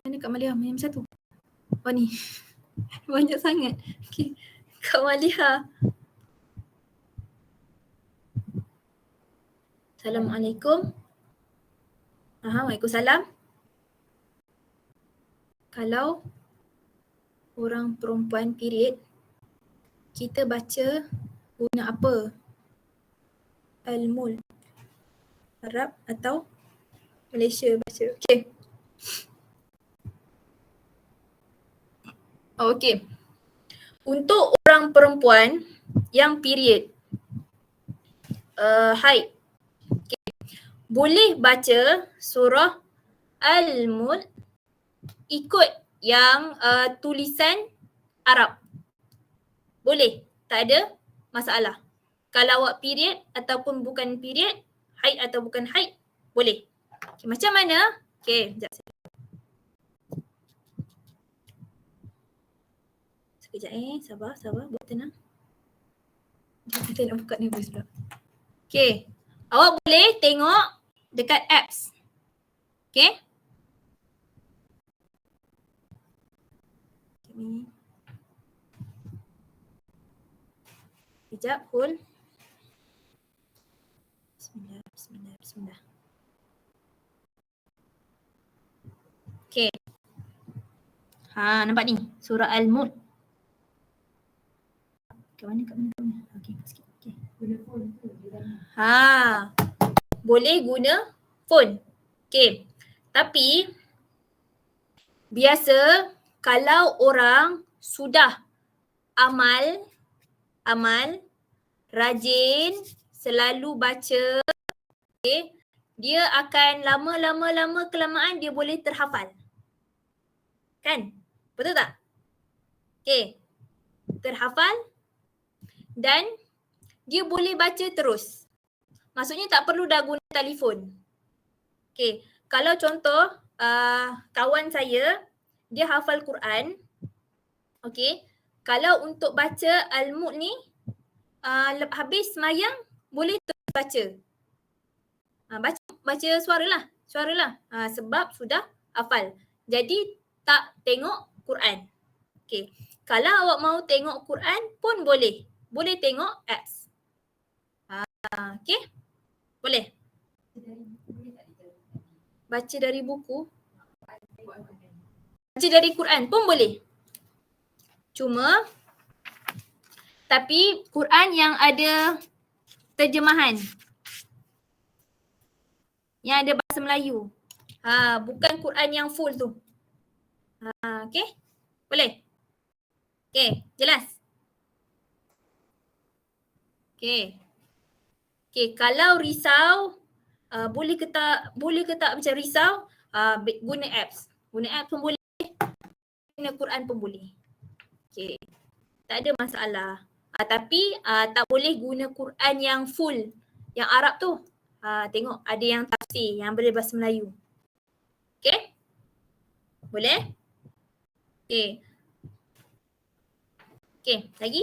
Mana Kak Maliha? Yang satu. Oh ni. Banyak sangat. Okay. Kak Maliha. Assalamualaikum. Waalaikumsalam. Kalau orang perempuan period, kita baca guna apa? Al-Mulk. Arab atau Malaysia baca. Okay. Okay. Untuk orang perempuan yang period, haid, okay, boleh baca surah Al-Mulk ikut yang tulisan Arab. Boleh, tak ada masalah. Kalau awak period ataupun bukan period, haid atau bukan haid, boleh. Okay, macam mana? Okay, sekejap. Sabar, buat tenang. Kita nak buka nervous pula. Okay. Awak boleh tengok dekat apps. Okay. Sekejap, hold. Bismillah. Okay. Nampak ni, surah Al-Mulk. Kat mana? Okay, sikit. Okay. Guna phone tu. Boleh guna phone. Okay. Tapi biasa kalau orang sudah amal, rajin, selalu baca, okay, dia akan lama kelamaan dia boleh terhafal. Kan? Betul tak? Okay. Terhafal dan dia boleh baca terus. Maksudnya tak perlu dah guna telefon. Okay. Kalau contoh kawan saya, dia hafal Quran. Okay. Kalau untuk baca Al-Mulk ni, habis semayang boleh terus baca. Baca suara lah. Sebab sudah hafal. Jadi tak tengok Quran. Okay. Kalau awak mau tengok Quran pun boleh. Boleh tengok apps. Okay. Boleh. Baca dari buku. Baca dari Quran pun boleh. Cuma tapi Quran yang ada terjemahan. Yang ada bahasa Melayu. Bukan Quran yang full tu. Okay? Boleh? Okay, jelas? Okay. Okay, kalau risau, boleh ke tak macam risau, guna apps. Guna apps pun boleh. Guna Quran pun boleh. Okay. Tak ada masalah. Tapi tak boleh guna Quran yang full. Yang Arab tu. Tengok ada yang tafsir yang berbahasa Melayu. Okay? Boleh? Okay. Okay, lagi?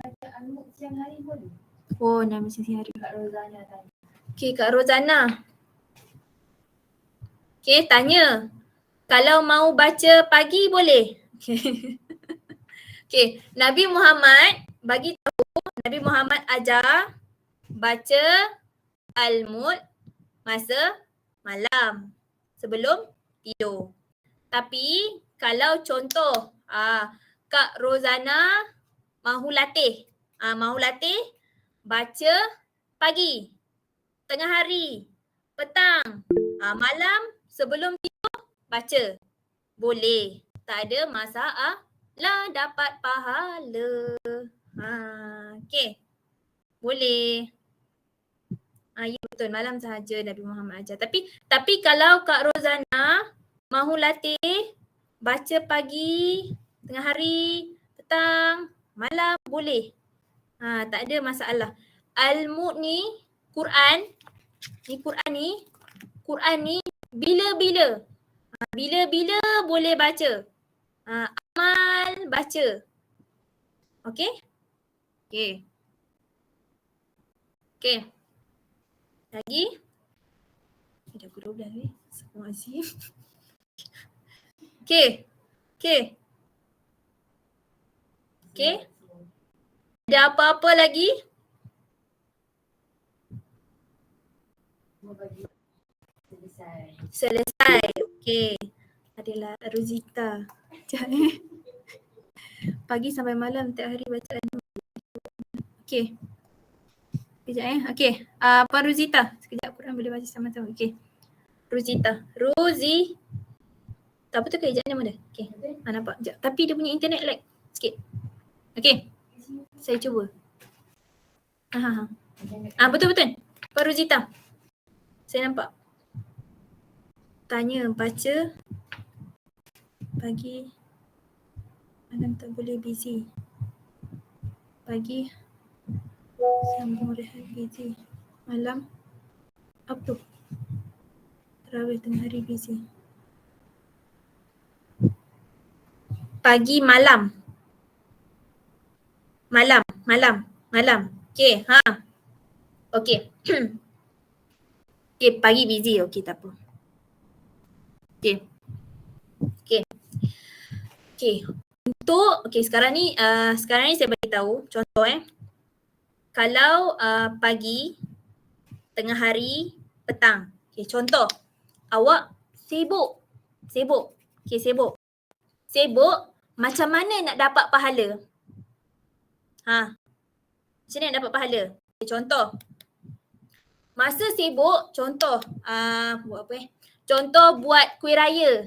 Baca Al-Mulk siang hari boleh? Oh, nama siang hari. Kak Rozana tanya. Okay, Kak Rozana. Okay, tanya. Kalau mau baca pagi boleh? Okay, Nabi Muhammad bagi tahu, Nabi Muhammad ajar baca Al-Mulk masa malam sebelum tidur. Tapi kalau contoh Kak Rozana mahu latih baca pagi, tengah hari, petang, malam sebelum tidur baca. Boleh. Tak ada masalah, dapat pahala. Okay. Boleh. Ya betul, malam sahaja Nabi Muhammad ajar. Tapi kalau Kak Rozana mahu latih baca pagi, tengah hari, petang, malam boleh. Tak ada masalah. Al-Mulk ni Quran ni bila-bila. Bila-bila boleh baca. Amal baca. Okay? Okay. Okay. Lagi? Dah pukul 12 ni. Astagfirullahaladzim. Okay. Okay. Okay. Ada apa-apa lagi? Selesai. Okay. Adalah Rosita. Pagi sampai malam tiap hari baca. Okay. Sekejap Okay. Puan Rosita. Sekejap Quran boleh baca sama-sama. Okay. Rosita. Rozi. Tak betul ke ejak nama dia? Okay. Nampak. Sekejap. Tapi dia punya internet lag sikit. Okay. Saya cuba. Betul-betul. Puan Rosita. Saya nampak. Tanya baca pagi. Malam tak boleh busy. Pagi sambung rehat busy. Malam apa tu? Terawih tengah hari busy. Pagi malam. Malam. Okay, Okay. Okay, pagi busy. Okay, tak apa. Okay. Okay, sekarang ni saya bagi tahu contoh Kalau pagi, tengah hari, petang. Okay, contoh. Awak sibuk. Okay, sibuk. Macam mana nak dapat pahala? Macam mana nak dapat pahala? Okay, contoh. Masa sibuk, contoh buat apa Contoh buat kuih raya.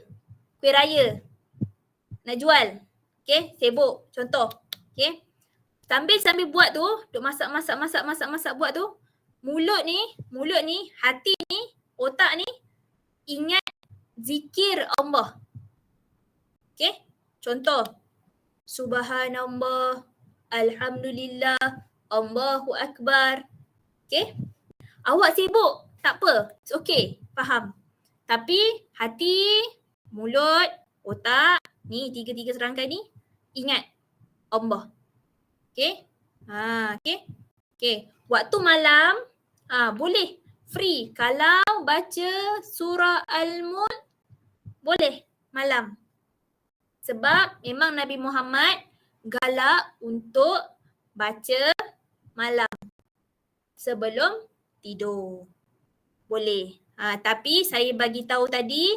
Nak jual. Okay, sibuk. Contoh. Okay. Sambil buat tu, duk masak buat tu, mulut ni, hati ni, otak ni ingat zikir Allah. Okay. Contoh. Subhanallah, Alhamdulillah, Allahu Akbar. Okay. Awak sibuk, tak apa. It's okay, faham. Tapi hati, mulut, otak, ni tiga serangkai ni ingat Allah. Okay. Okay. Waktu malam, boleh free. Kalau baca surah Al-Mulk, boleh malam. Sebab memang Nabi Muhammad galak untuk baca malam sebelum tidur. Boleh. Tapi saya bagi tahu tadi,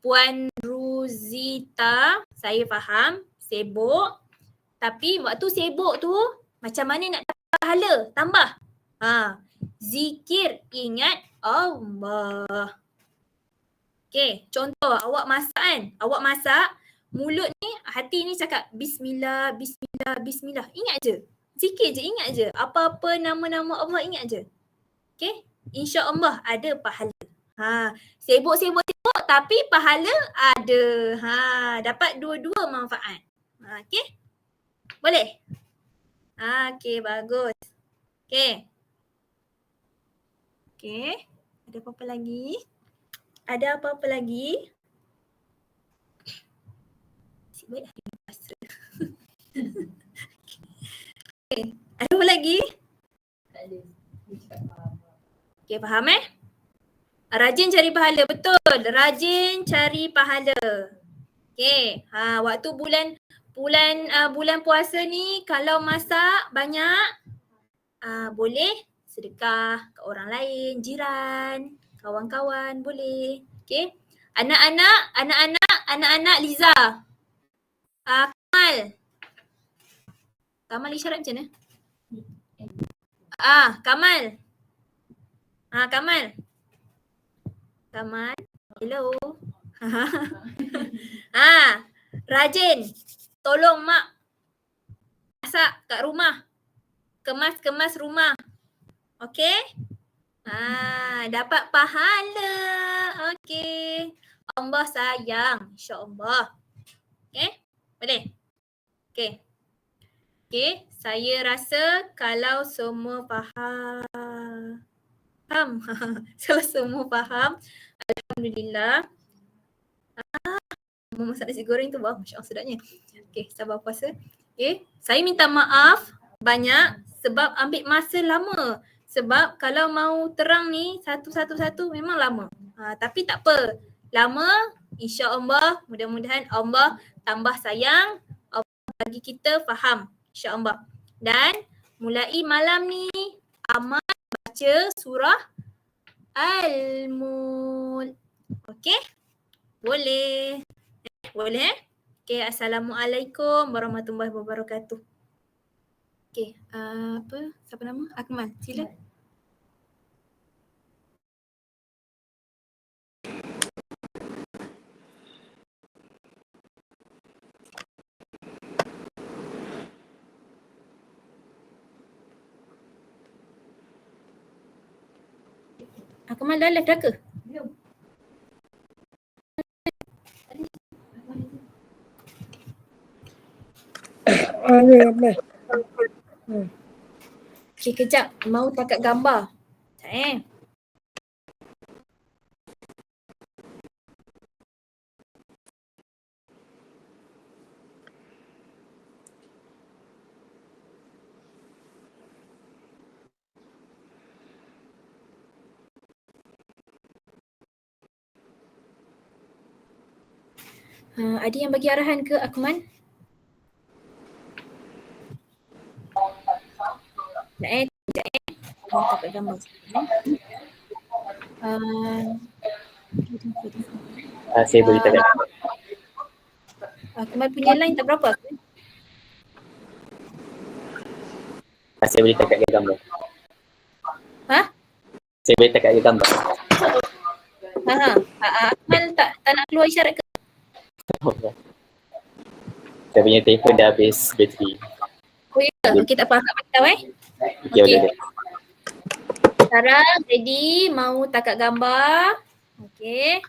Puan Ruzita, saya faham, sibuk. Tapi waktu sibuk tu, macam mana nak dapat pahala? Tambah. Zikir, ingat Allah. Okay, contoh awak masak kan? Awak masak, mulut ni, hati ni cakap Bismillah, Bismillah, Bismillah. Ingat je. Zikir je, ingat je. Apa-apa nama-nama Allah, ingat je. Okay, insya-Allah ada pahala. Sibuk tapi pahala ada. Dapat dua-dua manfaat. Okay. Boleh? Okay, bagus. Okay. Ada apa-apa lagi? Asyik baik hari puasa. Okay. Ada apa lagi? Tak ada. Okay, faham Rajin cari pahala. Betul. Rajin cari pahala. Okay. Waktu bulan puasa ni kalau masak banyak, boleh sedekah ke orang lain, jiran, kawan-kawan, boleh. Okay. Anak-anak Liza. Kamal isyarat macam mana? Kamal. Kamal. Hello. Rajin. Tolong mak masak kat rumah. Kemas rumah. Okay? Dapat pahala. Okay. Allah sayang. InsyaAllah. Okay? Boleh? Okay. Okay. Saya rasa kalau semua faham. Kalau semua faham, Alhamdulillah. Masak nasi goreng tu, Masya Allah sedapnya. Okay, sabar puasa. Okay, saya minta maaf banyak sebab ambil masa lama. Sebab kalau mau terang ni satu-satu memang lama. Tapi tak apa. Lama, insya-Allah, mudah-mudahan Allah tambah sayang, Allah bagi kita faham, insya-Allah. Dan mulai malam ni amal baca surah Al-Mulk. Okey? Boleh. Boleh? Okey, Assalamualaikum warahmatullahi wabarakatuh. Okey, siapa nama? Akmal, sila. Akmal dah live dah ke? Belum. Okay, kejap. Mau takat gambar. Sekejap Ada yang bagi arahan ke Akmal? Sekejap Kita dapat gambar sikit. Saya boleh takat. Akmal punya line tak berapa? Saya boleh takat gambar. Ha? Saya boleh takat gambar. Akmal tak nak keluar isyarat ke? Saya punya telefon dah habis bateri. Oh ya ke? Okey tak apa, Akak beritahu Okay, boleh. Sekarang ready mau takat gambar. Okey.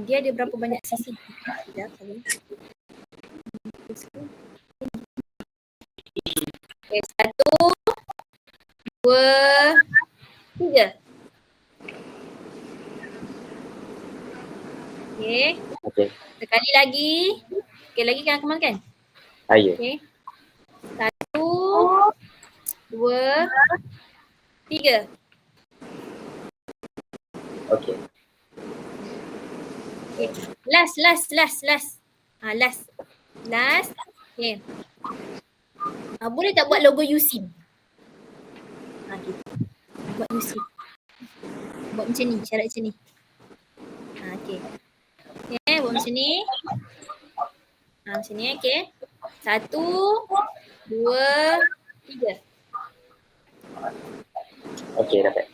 Dia ada berapa banyak sisi? Sekejap, sorry. Okay, 1, 2, 3. Okay. Okay. Sekali lagi. Okay, lagi kan Akmal kan? Ya. Okay. 1, 2, 3. Okay. Okay. Last. Last. Okay. Boleh tak buat logo USIM? Okay. Buat USIM. Buat macam ni, syarat macam ni. Okay. Okay, buat macam ni. Macam ni, okay. 1, 2, 3. Okay, dapat.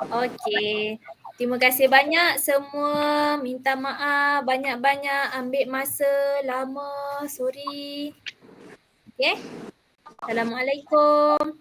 Okay. Terima kasih banyak semua. Minta maaf banyak-banyak ambil masa lama. Sorry. Okay. Assalamualaikum.